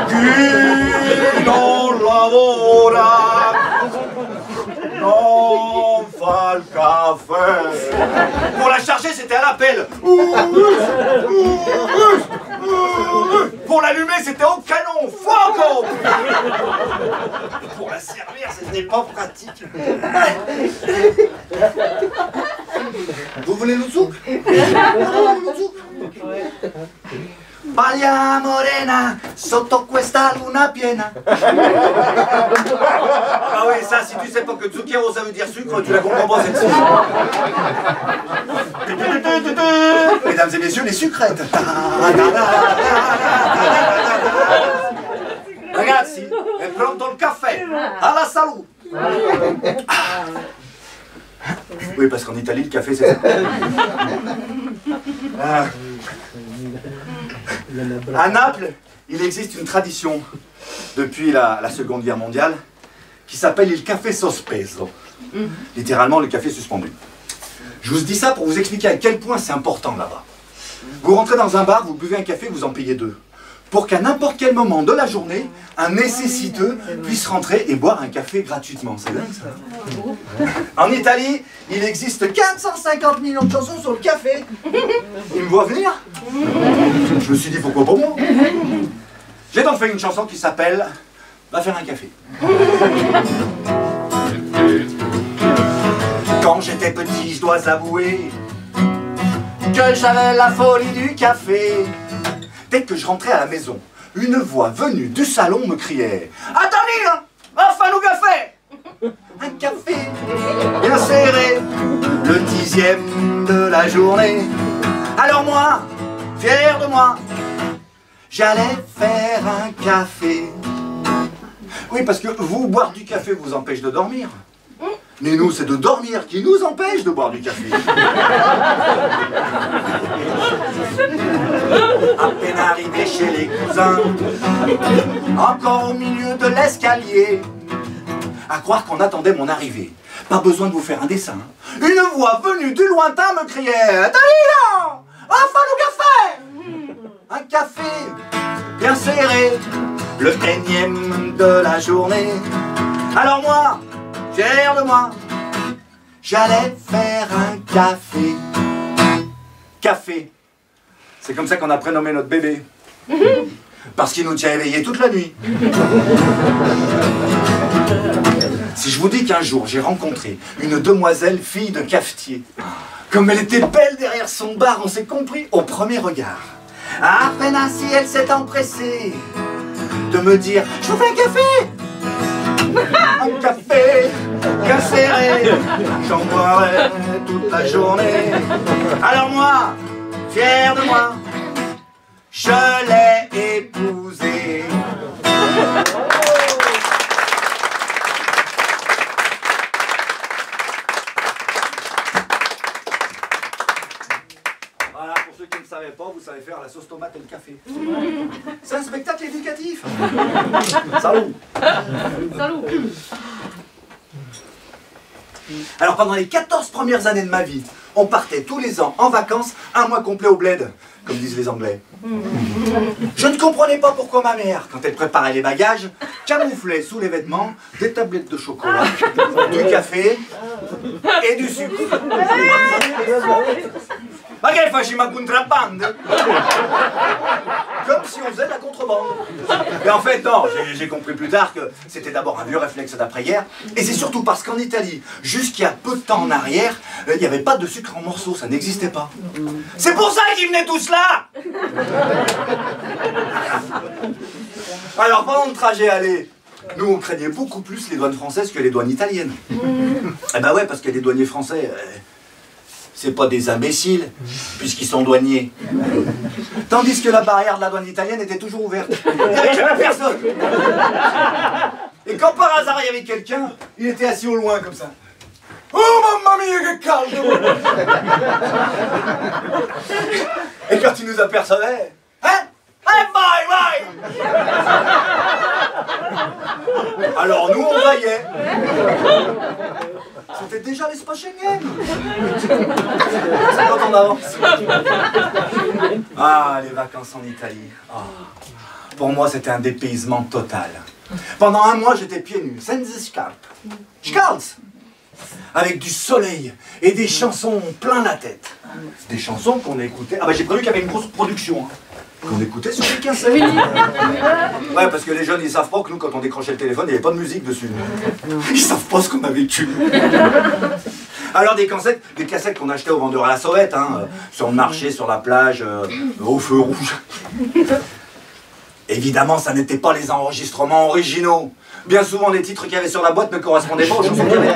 Chi non lavora non fa il caffè. Pour la charger, c'était à l'appel. Pour l'allumer, c'était au canon. Fuoco. Pour la servir, c'était pas pratique. Vous voulez le souk? Paglia morena sotto questa luna piena. Ah oui, ça, si tu sais pas que zucchero ça veut dire sucre, tu la comprends pas cette suite. Mesdames et messieurs, les sucrètes. Ragazzi, è pronto il caffè. Alla salute. Oui, parce qu'en Italie, le café, c'est ça. Ah. À Naples, il existe une tradition depuis la Seconde Guerre mondiale qui s'appelle il café sospeso. Littéralement, le café suspendu. Je vous dis ça pour vous expliquer à quel point c'est important là-bas. Vous rentrez dans un bar, vous buvez un café, vous en payez 2. Pour qu'à n'importe quel moment de la journée, un nécessiteux puisse rentrer et boire un café gratuitement. C'est dingue ça. En Italie, il existe 450 millions de chansons sur le café. Il me voit venir. Je me suis dit pourquoi pas moi. J'ai donc fait une chanson qui s'appelle Va faire un café. Quand j'étais petit, je dois avouer que j'avais la folie du café. Dès que je rentrais à la maison, une voix venue du salon me criait « Attendez, enfin le café !» Un café bien serré, le 10e de la journée. Alors moi, fier de moi, j'allais faire un café. Oui, parce que vous, boire du café vous empêche de dormir. Mais nous, c'est de dormir qui nous empêche de boire du café. À peine arrivé chez les cousins, encore au milieu de l'escalier, à croire qu'on attendait mon arrivée. Pas besoin de vous faire un dessin. Une voix venue du lointain me criait « Dalila, enfin le café !» Un café bien serré, le 1e de la journée. Alors moi, fier de moi, j'allais faire un café. Café. C'est comme ça qu'on a prénommé notre bébé. Parce qu'il nous tient éveillés toute la nuit. Si je vous dis qu'un jour j'ai rencontré une demoiselle fille de cafetier, comme elle était belle derrière son bar, on s'est compris au premier regard. À peine ainsi elle s'est empressée de me dire « Je vous fais un café !» Un café bien serré, j'en boirai toute la journée. Alors moi, fier de moi, je l'ai épousé. sauce tomate et le café. C'est un spectacle éducatif. Salut. Salut. Alors pendant les 14 premières années de ma vie, on partait tous les ans en vacances, un mois complet au bled, comme disent les Anglais. Je ne comprenais pas pourquoi ma mère, quand elle préparait les bagages, camouflait sous les vêtements des tablettes de chocolat, du café et du sucre. Ma che faceva contrabbande? Comme si on faisait de la contrebande. Mais en fait, non, j'ai compris plus tard que c'était d'abord un vieux réflexe d'après-guerre, et c'est surtout parce qu'en Italie, jusqu'il y a peu de temps en arrière, il n'y avait pas de sucre en morceaux, ça n'existait pas. C'est pour ça qu'ils venaient tous là! Alors pendant le trajet aller, nous on craignait beaucoup plus les douanes françaises que les douanes italiennes. Eh ben ouais, parce que les douaniers français, c'est pas des imbéciles, puisqu'ils sont douaniers. Tandis que la barrière de la douane italienne était toujours ouverte. Il n'y avait jamais personne. Et quand par hasard il y avait quelqu'un, il était assis au loin comme ça. Oh mamma mia che caldo! Et quand il nous apercevait, hein? Hey, bye, bye! Alors nous on vaillait. C'était déjà l'espace Schengen. C'est quand on avance. Ah, les vacances en Italie. Ah. Pour moi, c'était un dépaysement total. Pendant un mois, j'étais pieds nus, senza scarpe. Scalz! Avec du soleil et des chansons plein la tête. Des chansons qu'on écoutait. Ah bah j'ai prévu qu'il y avait une grosse production. Qu'on écoutait sur les cassettes. Ouais, parce que les jeunes, ils savent pas que nous, quand on décrochait le téléphone, il n'y avait pas de musique dessus. Ils savent pas ce qu'on a vécu. Alors des cassettes qu'on achetait aux vendeurs à la sauvette, hein, sur le marché, sur la plage, au feu rouge. Évidemment, ça n'était pas les enregistrements originaux. Bien souvent, les titres qu'il y avait sur la boîte ne correspondaient pas aux chansons qu'il y avait.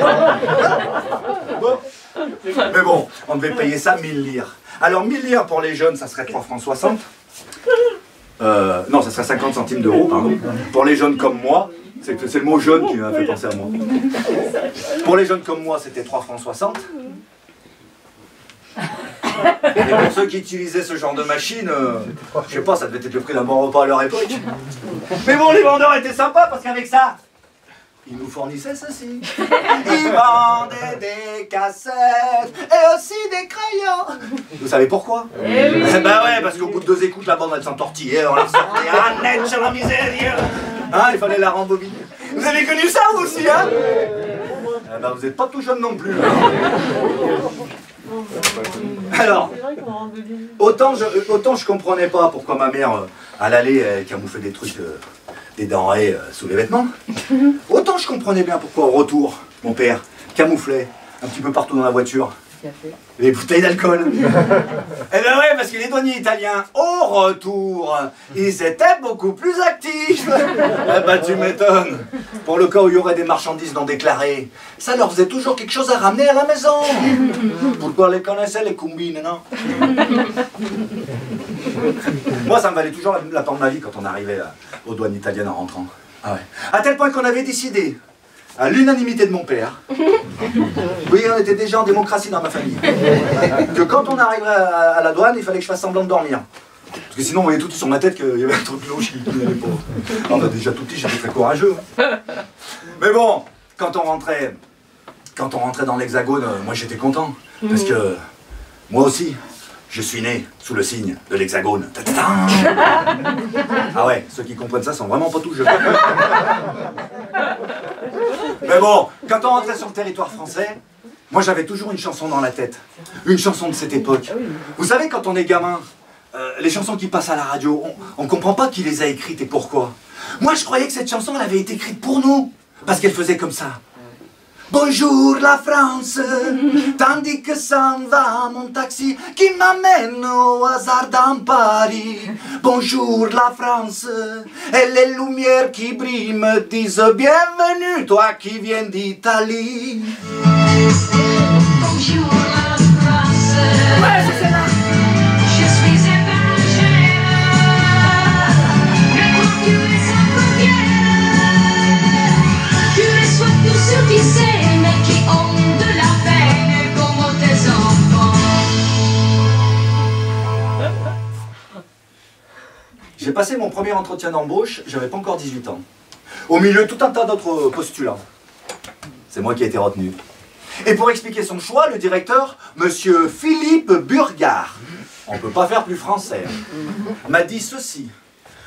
Mais bon, on devait payer ça 1000 lire. Alors 1000 lire pour les jeunes, ça serait 3 francs 60. Non, ça serait 50 centimes d'euros, pardon. Pour les jeunes comme moi, c'est le mot jeune qui m'a fait penser à moi. Pour les jeunes comme moi, c'était 3 francs 60. Et pour ceux qui utilisaient ce genre de machine, je sais pas, ça devait être le prix d'un bon repas à leur époque. Mais bon, les vendeurs étaient sympas parce qu'avec ça, ils nous fournissaient ceci. Ils vendaient des cassettes et aussi des crayons. Vous savez pourquoi? Ben ouais, parce qu'au bout de 2 écoutes, la bande elle s'entortillait, on la ressortait, ah net sur la misère. Hein, il fallait la rembobiner. Vous avez connu ça vous aussi, hein? Eh ben vous n'êtes pas tout jeune non plus. Hein. Alors, autant je comprenais pas pourquoi ma mère, à l'aller, camouflait des trucs, des denrées sous les vêtements. Autant je comprenais bien pourquoi au retour, mon père camouflait un petit peu partout dans la voiture les bouteilles d'alcool. Eh ben ouais, parce que les douaniers italiens, au retour, ils étaient beaucoup plus actifs. Eh ben tu m'étonnes. Pour le cas où il y aurait des marchandises non déclarées, ça leur faisait toujours quelque chose à ramener à la maison. Pourquoi les connaissaient les combines, non? Moi, ça me valait toujours la peine de ma vie quand on arrivait aux douanes italiennes en rentrant. Ah ouais. À tel point qu'on avait décidé, à l'unanimité de mon père, oui, on était déjà en démocratie dans ma famille, que quand on arriverait à la douane, il fallait que je fasse semblant de dormir. Parce que sinon, on voyait tout sur ma tête qu'il y avait un truc louche qui n'allait pas. On a déjà tout petit, j'étais très courageux. Mais bon, quand on rentrait dans l'Hexagone, moi j'étais content. Parce que moi aussi, je suis né sous le signe de l'Hexagone. Ah ouais, ceux qui comprennent ça sont vraiment pas tout jeunes. Mais bon, quand on rentrait sur le territoire français, moi j'avais toujours une chanson dans la tête. Une chanson de cette époque. Vous savez, quand on est gamin, les chansons qui passent à la radio, on ne comprend pas qui les a écrites et pourquoi. Moi je croyais que cette chanson elle avait été écrite pour nous. Parce qu'elle faisait comme ça. Bonjour la France, tandis que s'en va mon taxi qui m'amène au hasard dans Paris. Bonjour la France, et les lumières qui brillent me disent bienvenue, toi qui viens d'Italie. Bonjour la France, ouais, c'est là. Je suis étrangère, mais quand tu es sans frontières, tu reçois tous ceux qui s'aiment. J'ai passé mon premier entretien d'embauche, j'avais pas encore 18 ans. Au milieu de tout un tas d'autres postulants. C'est moi qui ai été retenu. Et pour expliquer son choix, le directeur, monsieur Philippe Burgard, on ne peut pas faire plus français, m'a dit ceci.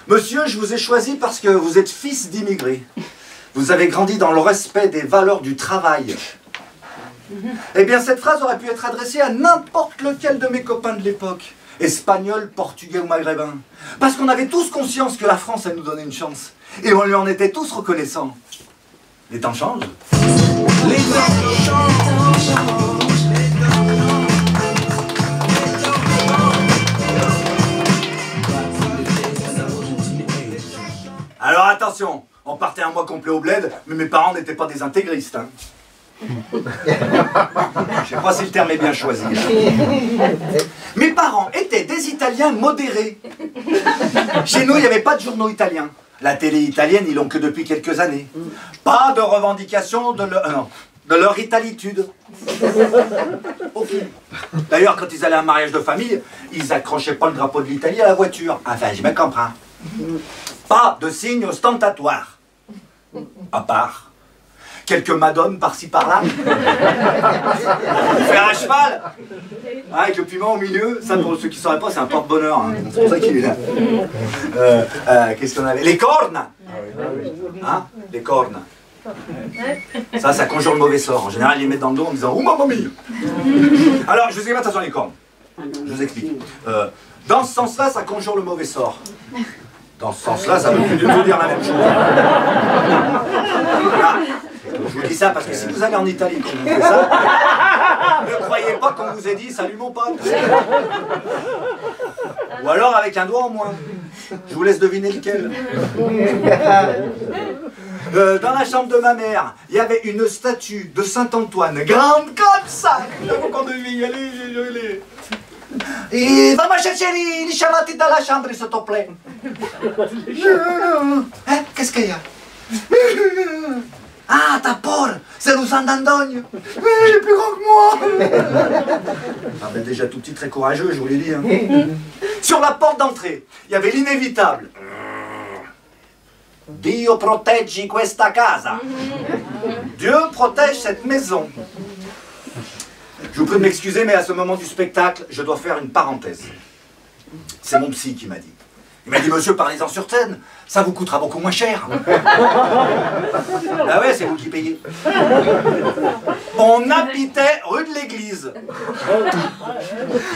Monsieur, je vous ai choisi parce que vous êtes fils d'immigrés. Vous avez grandi dans le respect des valeurs du travail. Eh bien, cette phrase aurait pu être adressée à n'importe lequel de mes copains de l'époque. Espagnol, portugais ou maghrébin. Parce qu'on avait tous conscience que la France, elle nous donnait une chance. Et on lui en était tous reconnaissants. Les temps changent. Les temps changent. Alors attention, on partait un mois complet au bled, mais mes parents n'étaient pas des intégristes. Hein. Je sais pas si le terme est bien choisi. Là. Mes parents étaient des Italiens modérés. Chez nous, il n'y avait pas de journaux italiens. La télé italienne, ils l'ont que depuis quelques années. Pas de revendication de leur italitude. Aucune. D'ailleurs, quand ils allaient à un mariage de famille, ils accrochaient pas le drapeau de l'Italie à la voiture. Enfin, je me comprends. Pas de signe ostentatoire. À part quelques madones par-ci par-là. Faire à cheval. Ah, avec le piment au milieu. Ça, pour ceux qui ne sauraient pas, c'est un porte-bonheur. Hein. C'est pour ça qu'il est là. Qu'est-ce qu'on avait? Les cornes. Hein? Les cornes. Ça conjure le mauvais sort. En général, ils les mettent dans le dos en disant « Oh, mamma mia !» Alors, je vous explique pas, attention les cornes. Je vous explique. Dans ce sens-là, ça conjure le mauvais sort. Dans ce sens-là, ça ne veut plus du tout dire la même chose. Ah, je vous dis ça parce que si vous allez en Italie quand vous faites ça, ne croyez pas qu'on vous ait dit « Salut mon pote !» Ou alors avec un doigt en moins. Je vous laisse deviner lequel. Dans la chambre de ma mère, il y avait une statue de Saint-Antoine, grande comme ça. Il faut qu'on devine, allez. Et va me chercher les charlottes dans la chambre, s'il te plaît. Hein, qu'est-ce qu'il y a? Ah, t'as peur, c'est le San d'Andogne. Mais il est plus grand que moi. Ah ben déjà tout petit, très courageux, je vous l'ai dit. Hein. Sur la porte d'entrée, il y avait l'inévitable. Dio proteggi questa casa. Dieu protège cette maison. Je vous prie de m'excuser, mais à ce moment du spectacle, je dois faire une parenthèse. C'est mon psy qui m'a dit. Il m'a dit, monsieur, parlez-en sur scène, ça vous coûtera beaucoup moins cher. Ah ouais, c'est vous qui payez. On habitait rue de l'église.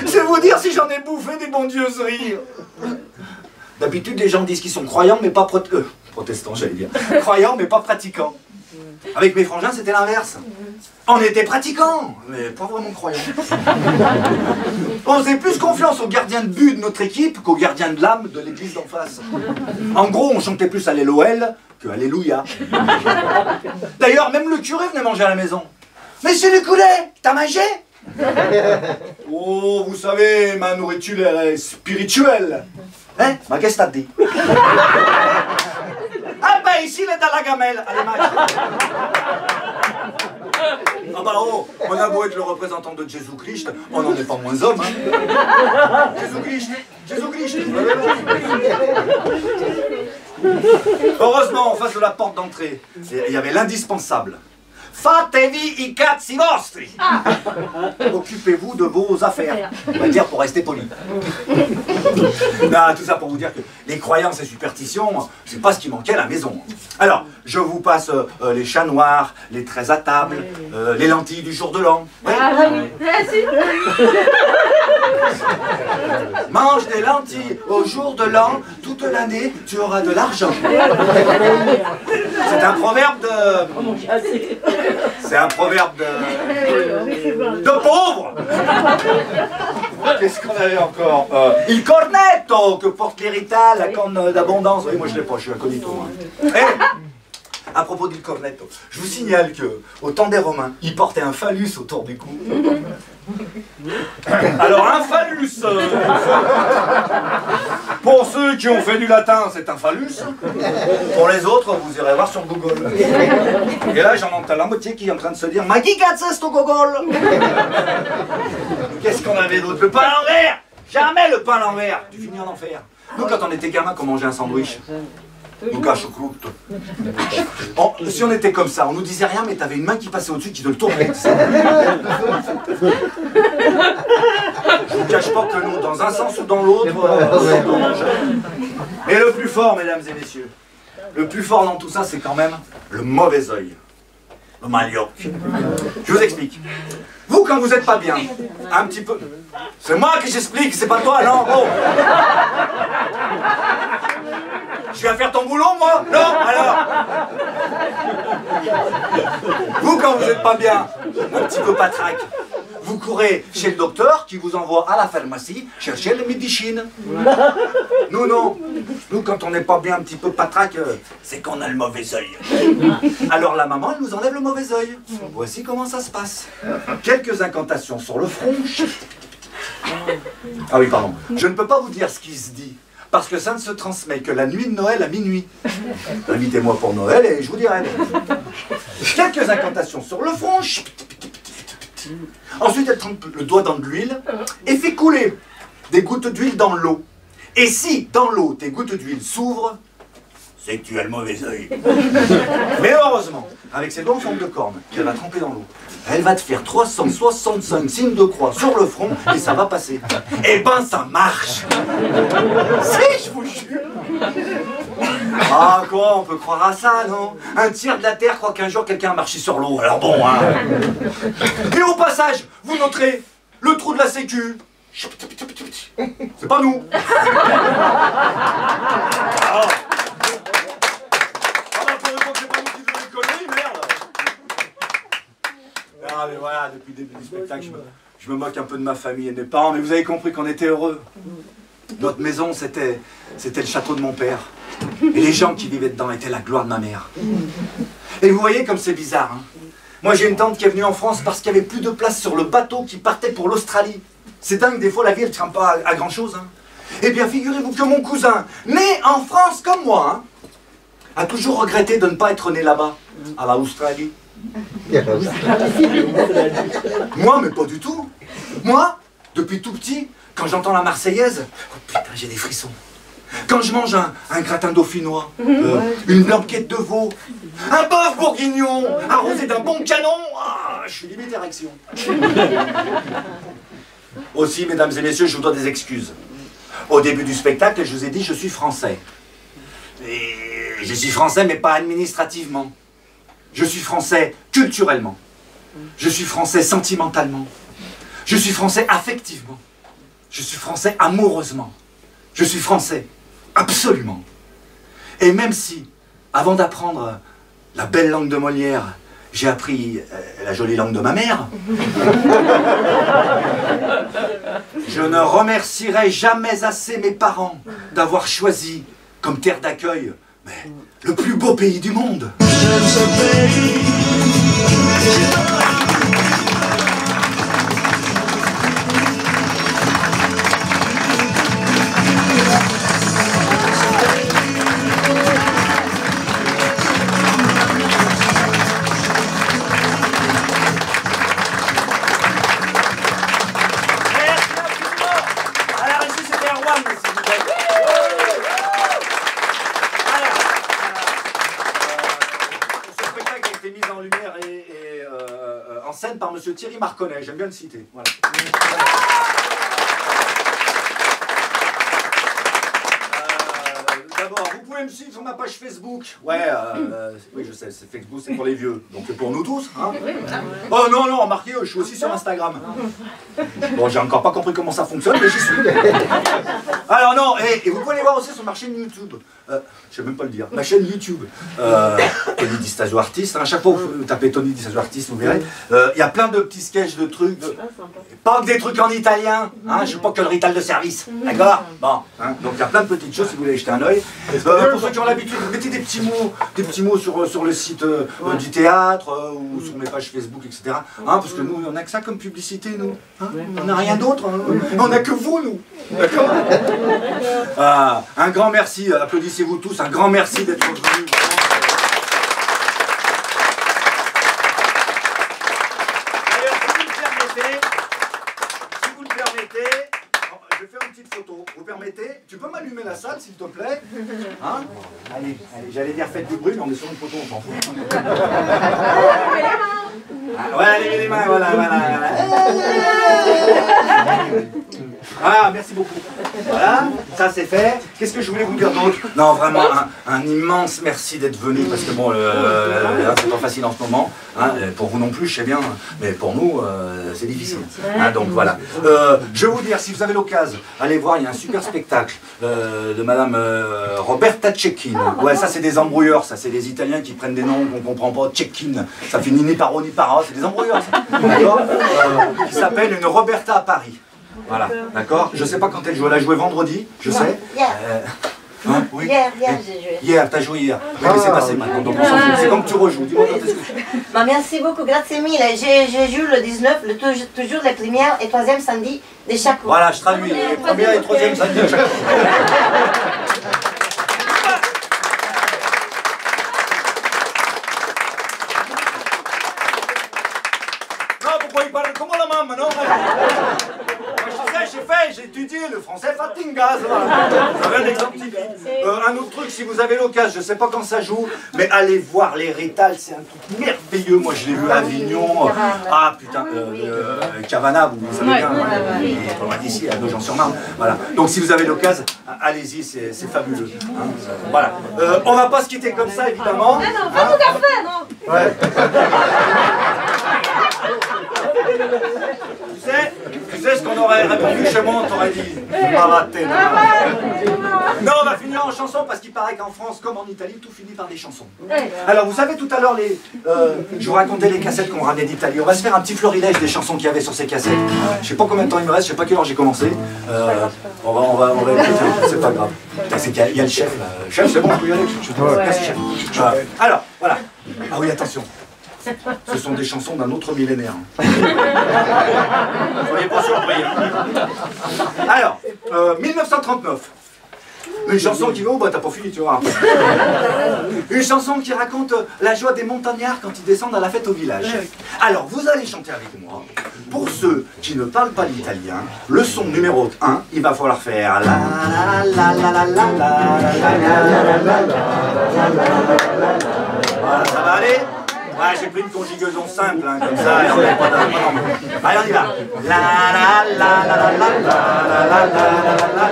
Je vais vous dire si j'en ai bouffé des bondieuseries. D'habitude, les gens disent qu'ils sont croyants, mais pas protestants, j'allais dire. Croyants, mais pas pratiquants. Avec mes frangins, c'était l'inverse. On était pratiquants, mais pas vraiment croyants. On faisait plus confiance aux gardiens de but de notre équipe qu'aux gardiens de l'âme de l'église d'en face. En gros, on chantait plus Alléluia que Alléluia. D'ailleurs, même le curé venait manger à la maison. « Monsieur le curé, t'as mangé ?» Oh, vous savez, ma nourriture est spirituelle. Hein? Ma qu'est-ce que t'as dit? Ah ben ici, il est dans la gamelle. Allez, match. Ah bah oh, on a beau être le représentant de Jésus-Christ, on n'en est pas moins homme. Hein. Jésus-Christ. Heureusement, en face de la porte d'entrée, il y avait l'indispensable. Fatevi I cazzi vostri. Occupez-vous de vos affaires. On va dire pour rester poli. Non, tout ça pour vous dire que les croyances et superstitions, c'est pas ce qui manquait à la maison. Alors, je vous passe les chats noirs, les 13 à table, les lentilles du jour de l'an. Ouais. Mange des lentilles au jour de l'an, toute l'année, tu auras de l'argent. C'est un proverbe de... C'est un proverbe de pauvre. Qu'est-ce qu'on avait encore? Il cornetto que porte l'héritage, la corne d'abondance. Oui, moi je l'ai pas, je suis incognito. Hein. À propos du cornetto, je vous signale que au temps des Romains, ils portaient un phallus autour du cou. Alors un phallus, pour ceux qui ont fait du latin, c'est un phallus. Pour les autres, vous irez voir sur Google. Et là, j'en entends la moitié qui est en train de se dire « Ma qui cazzo sto Google ?» Qu'est-ce qu'on avait d'autre? Le pain à l'envers. Jamais le pain à l'envers. Tu finis en enfer. Nous, quand on était gamin, qu'on mangeait un sandwich, donc à choucroute. Si on était comme ça, on nous disait rien, mais t'avais une main qui passait au-dessus qui te le tournait. Je vous cache pas que nous, dans un sens ou dans l'autre, on mangeait. Et le plus fort, mesdames et messieurs, le plus fort dans tout ça, c'est quand même le mauvais œil. Le manioc. Je vous explique. Vous, quand vous n'êtes pas bien, un petit peu... C'est moi qui j'explique, c'est pas toi, non? Oh. Je viens faire ton boulot, moi? Non? Alors? Vous, quand vous n'êtes pas bien, un petit peu patraque, vous courez chez le docteur qui vous envoie à la pharmacie chercher les médecines. Nous, non. Nous, quand on n'est pas bien un petit peu patraque, c'est qu'on a le mauvais œil. Alors la maman, elle nous enlève le mauvais œil. Voici comment ça se passe. Quelques incantations sur le front. Ah oui, pardon. Je ne peux pas vous dire ce qui se dit, parce que ça ne se transmet que la nuit de Noël à minuit. Invitez-moi pour Noël et je vous dirai. Quelques incantations sur le front. Ensuite, elle trempe le doigt dans de l'huile et fait couler des gouttes d'huile dans l'eau. Et si, dans l'eau, tes gouttes d'huile s'ouvrent, c'est que tu as le mauvais œil. Mais heureusement, avec ses doigts en forme de corne, qu'elle va tremper dans l'eau, elle va te faire 365 signes de croix sur le front et ça va passer. Eh ben, ça marche. Si, je vous jure. Ah quoi, on peut croire à ça, non? Un tiers de la Terre croit qu'un jour quelqu'un a marché sur l'eau, alors bon, hein. Et au passage, vous noterez le trou de la sécu. C'est pas nous. Ah bah pour une fois que c'est pas nous qui faisons les conneries, merde. Ah mais voilà, depuis le début du spectacle, je me moque un peu de ma famille et de mes parents, mais vous avez compris qu'on était heureux. Notre maison, c'était le château de mon père. Et les gens qui vivaient dedans étaient la gloire de ma mère. Et vous voyez comme c'est bizarre, hein. Moi j'ai une tante qui est venue en France parce qu'il n'y avait plus de place sur le bateau qui partait pour l'Australie. C'est dingue, des fois la vie elle ne tient pas à grand chose, hein. Eh bien figurez-vous que mon cousin, né en France comme moi, hein, a toujours regretté de ne pas être né là-bas, à l'Australie. Moi, mais pas du tout. Moi, depuis tout petit, quand j'entends la Marseillaise, oh putain, j'ai des frissons. Quand je mange un gratin dauphinois, une blanquette de veau, un bœuf bourguignon, arrosé d'un bon canon, je suis limite érection. Aussi, mesdames et messieurs, je vous dois des excuses. Au début du spectacle, je vous ai dit, je suis français. Et je suis français, mais pas administrativement. Je suis français culturellement. Je suis français sentimentalement. Je suis français affectivement. Je suis français amoureusement. Je suis français absolument. Et même si, avant d'apprendre la belle langue de Molière, j'ai appris la jolie langue de ma mère, je ne remercierai jamais assez mes parents d'avoir choisi comme terre d'accueil le plus beau pays du monde. Par Monsieur Thierry Marconnet, j'aime bien le citer. Voilà. D'abord, vous pouvez me suivre sur ma page Facebook. Ouais, oui, je sais, Facebook, c'est pour les vieux, donc c'est pour nous tous. Hein. Oh non, non, remarquez, je suis aussi sur Instagram. Bon, j'ai encore pas compris comment ça fonctionne, mais j'y suis. Alors non, et vous pouvez les voir aussi sur ma chaîne YouTube. Je sais même pas le dire. Ma chaîne YouTube. Tony Di Stasio Artiste. À chaque fois que vous tapez Tony Di Stasio Artiste, vous verrez. Il y a plein de petits sketchs, de trucs. Pas que des trucs en italien. Hein, je suis pas que le rital de service. D'accord. Bon. Hein, donc il y a plein de petites choses si vous voulez jeter un oeil. Pour ceux qui ont l'habitude, mettez des petits mots sur le site du théâtre ou sur mes pages Facebook, etc. Hein, parce que nous, on n'a que ça comme publicité, nous. Hein, on n'a rien d'autre. Hein, on n'a que vous, nous. D'accord. Un grand merci. Applaudissez-vous tous, un grand merci d'être venus. D'ailleurs, si vous le permettez, je vais faire une petite photo. Vous permettez? Tu peux m'allumer la la salle, s'il te plaît. Hein? Allez, allez, j'allais dire faites du bruit, mais on est sur une photo, on s'en fout. Ah, ouais, allez, les mains, voilà, voilà, voilà. Ah, merci beaucoup. Voilà, ça c'est fait. Qu'est-ce que je voulais vous dire d'autre? Non, vraiment, un immense merci d'être venu, parce que bon, c'est pas facile en ce moment. Hein, pour vous non plus, je sais bien, mais pour nous, c'est difficile. Hein, donc voilà. Je vais vous dire, si vous avez l'occasion, allez voir, il y a un super spectacle de Madame Roberta Cecchin. Ouais, ça c'est des embrouilleurs, ça c'est des Italiens qui prennent des noms qu'on comprend pas. Cecchin, ça finit ni par O ni par A, c'est des embrouilleurs, ça. D'accord, qui s'appelle une Roberta à Paris. Voilà, d'accord. Je sais pas quand elle joue. Elle a joué vendredi, je sais. Hier. Hein, oui. Hier j'ai joué. Hier, t'as joué hier. Oui, mais c'est passé maintenant, donc on s'en fout. C'est comme tu rejoues. Dis-moi quand est-ce que tu... Bah, merci beaucoup, grazie mille. J'ai joué le 19, toujours les premières et troisième samedi de chaque mois. Voilà, je traduis. Les premières et troisième samedi de chaque mois. Non, pourquoi il parle comme la maman, non? J'ai étudié le français Fatinga, c'est un exemple typique. Un autre truc, si vous avez l'occasion, je ne sais pas quand ça joue, mais allez voir les rétals, c'est un truc merveilleux. Moi je l'ai vu à Avignon, ah putain, Cavana, vous savez bien, on m'a dit ici, à Nogent-sur-Marne. Voilà. Donc si vous avez l'occasion, allez-y, c'est fabuleux. Hein. Voilà. On ne va pas se quitter comme ça, évidemment. Ah non, pas tout à fait, non. Ouais. Tu sais ce qu'on aurait répondu chez moi, on t'aurait dit raté. Non, on va finir en chanson parce qu'il paraît qu'en France, comme en Italie, tout finit par des chansons. Alors, vous savez, tout à l'heure, je vous racontais les cassettes qu'on ramenait d'Italie. On va se faire un petit florilège des chansons qu'il y avait sur ces cassettes. Je sais pas combien de temps il me reste, je sais pas quelle heure j'ai commencé. On va écouter, c'est pas grave. Il y a le chef là. Chef, c'est bon, je peux y aller. Merci, chef. Alors, voilà. Ah oui, attention. Ce sont des chansons d'un autre millénaire. Soyez pas surpris. Alors, 1939. Une chanson qui va, bah t'as pas fini, tu vois. Une chanson qui raconte la joie des montagnards quand ils descendent à la fête au village. Alors, vous allez chanter avec moi. Pour ceux qui ne parlent pas l'italien, le son numéro 1, il va falloir faire la la la la la la la. Voilà, ça va aller? Ouais, j'ai pris une conjugaison simple, hein, comme ça, et on n'est pas dans le... Allez, on y va. La la la la la la la la la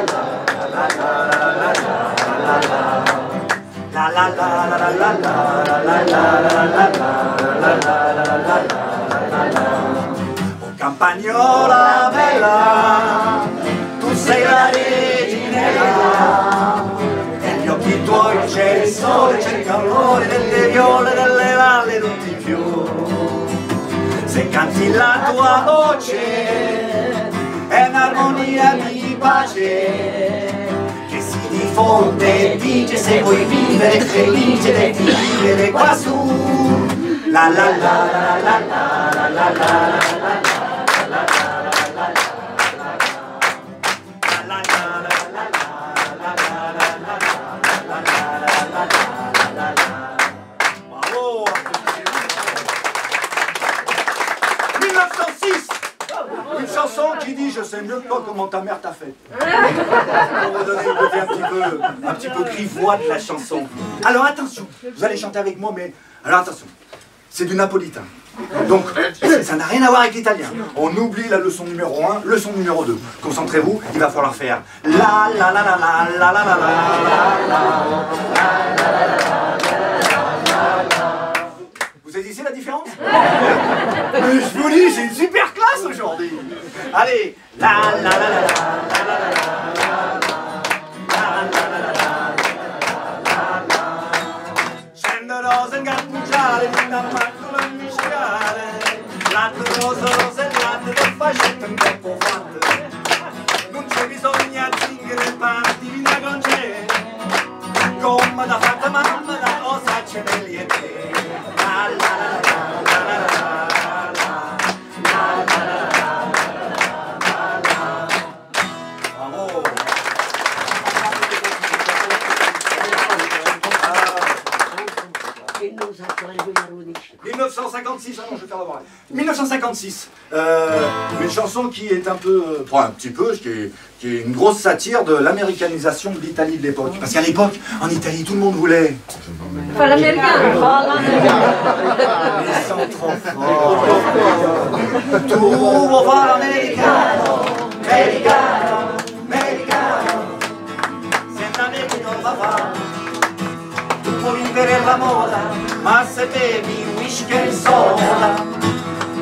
Campagnola bella, tu sei la reginella. Negli occhi tuoi c'è il sole, c'è il calore delle viole, delle valli, tutti i fiori. Se canti la tua voce è un'armonia di pace che si diffonde e dice se vuoi vivere felice devi vivere qua su. La la la la la la la la la. Une chanson qui dit je sais mieux que toi comment ta mère t'a fait. Pour vous donner le côté un petit peu grivois de la chanson. Alors attention, vous allez chanter avec moi, mais alors attention, c'est du napolitain. Donc ça n'a rien à voir avec l'italien. On oublie la leçon numéro 1, leçon numéro 2. Concentrez-vous, il va falloir faire la la la la la la la la la. Vous saisissez la différence? Je vous dis, j'ai une super classe aujourd'hui. Allez, la la la la la la la la. Scendo rose in gattugiale, una macula in misciare. Latte rose, rose, latte del fascetto in troppo fatto. Non c'è bisogno di zingare partita con c'è. Come da fatta mamma, da cosa c'è nell'ete. La la la la la la. 1956, ah non, je vais faire la voix. 1956, une chanson qui est un peu, un petit peu, qui est une grosse satire de l'américanisation de l'Italie de l'époque. Parce qu'à l'époque, en Italie, tout le monde voulait... Fa l'americano. Ils sont trop forts. Tu vuoi fare l'americano, americano, americano. Sembra che non va fa. Tu puoi vivere la moda, ma se bevi whisky e soda,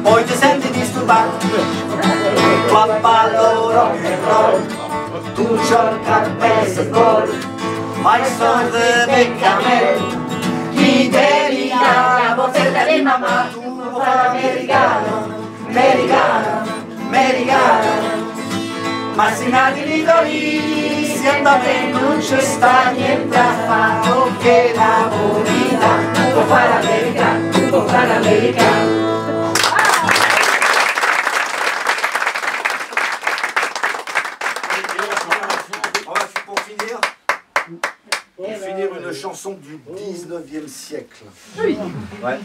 poi ti senti disturbato. Papà loro e roll, tu gioca al baseball, fai soldi per cammello. Chi dedica la borsetta di mamma, tu vuoi fare l'americano, americano, americano. Ma se nati lì da me non c'è sta niente affatto che la verità, tu vuoi fare l'americano, tu vuoi fare l'americano. Pour finir une chanson du 19e siècle. Oui. Ouais,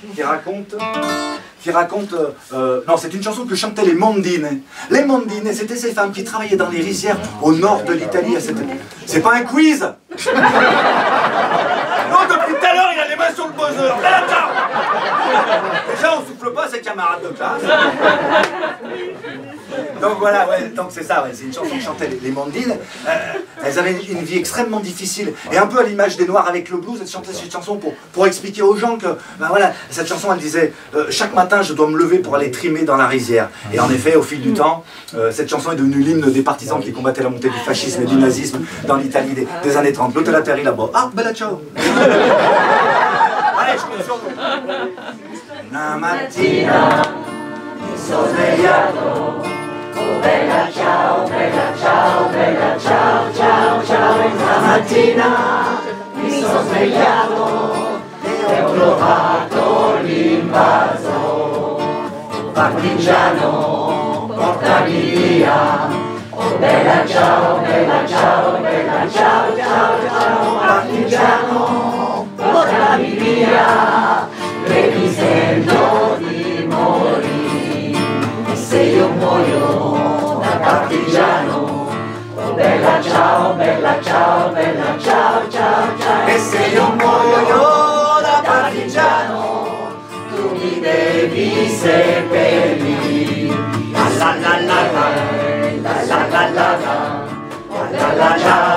non, c'est une chanson que chantaient les mondine. Les mondine, c'était ces femmes qui travaillaient dans les rizières au nord de l'Italie à cette époque. C'est pas un quiz. Non, depuis tout à l'heure, il a les mains sur le buzzer. Déjà, on souffle pas ses camarades de classe. Donc voilà, ouais, donc c'est ça, ouais, c'est une chanson que chantaient les mondines. Elles avaient une vie extrêmement difficile, et un peu à l'image des Noirs avec le blues, elles chantaient cette chanson pour expliquer aux gens que, ben voilà, cette chanson elle disait chaque matin je dois me lever pour aller trimer dans la rizière. Et en effet, au fil du temps, cette chanson est devenue l'hymne des partisans qui combattaient la montée du fascisme et du nazisme dans l'Italie des années 30. L'hôtel Atterri là-bas. Ah, bella ciao. Allez, je compte sur vous. Una mattina mi sono svegliato. Oh bella ciao, bella ciao, bella ciao, ciao, ciao. Una mattina mi sono svegliato e ho trovato l'invaso. Partigiano, portami via. Oh bella ciao, bella ciao, bella ciao, ciao, ciao. Partigiano, portami via, che mi sento di morire. E se io muoio da partigiano, oh bella ciao, bella ciao, bella ciao, ciao, ciao. E se io muoio da partigiano, tu mi devi seppellire. La la la la la, la la la la, la la la la.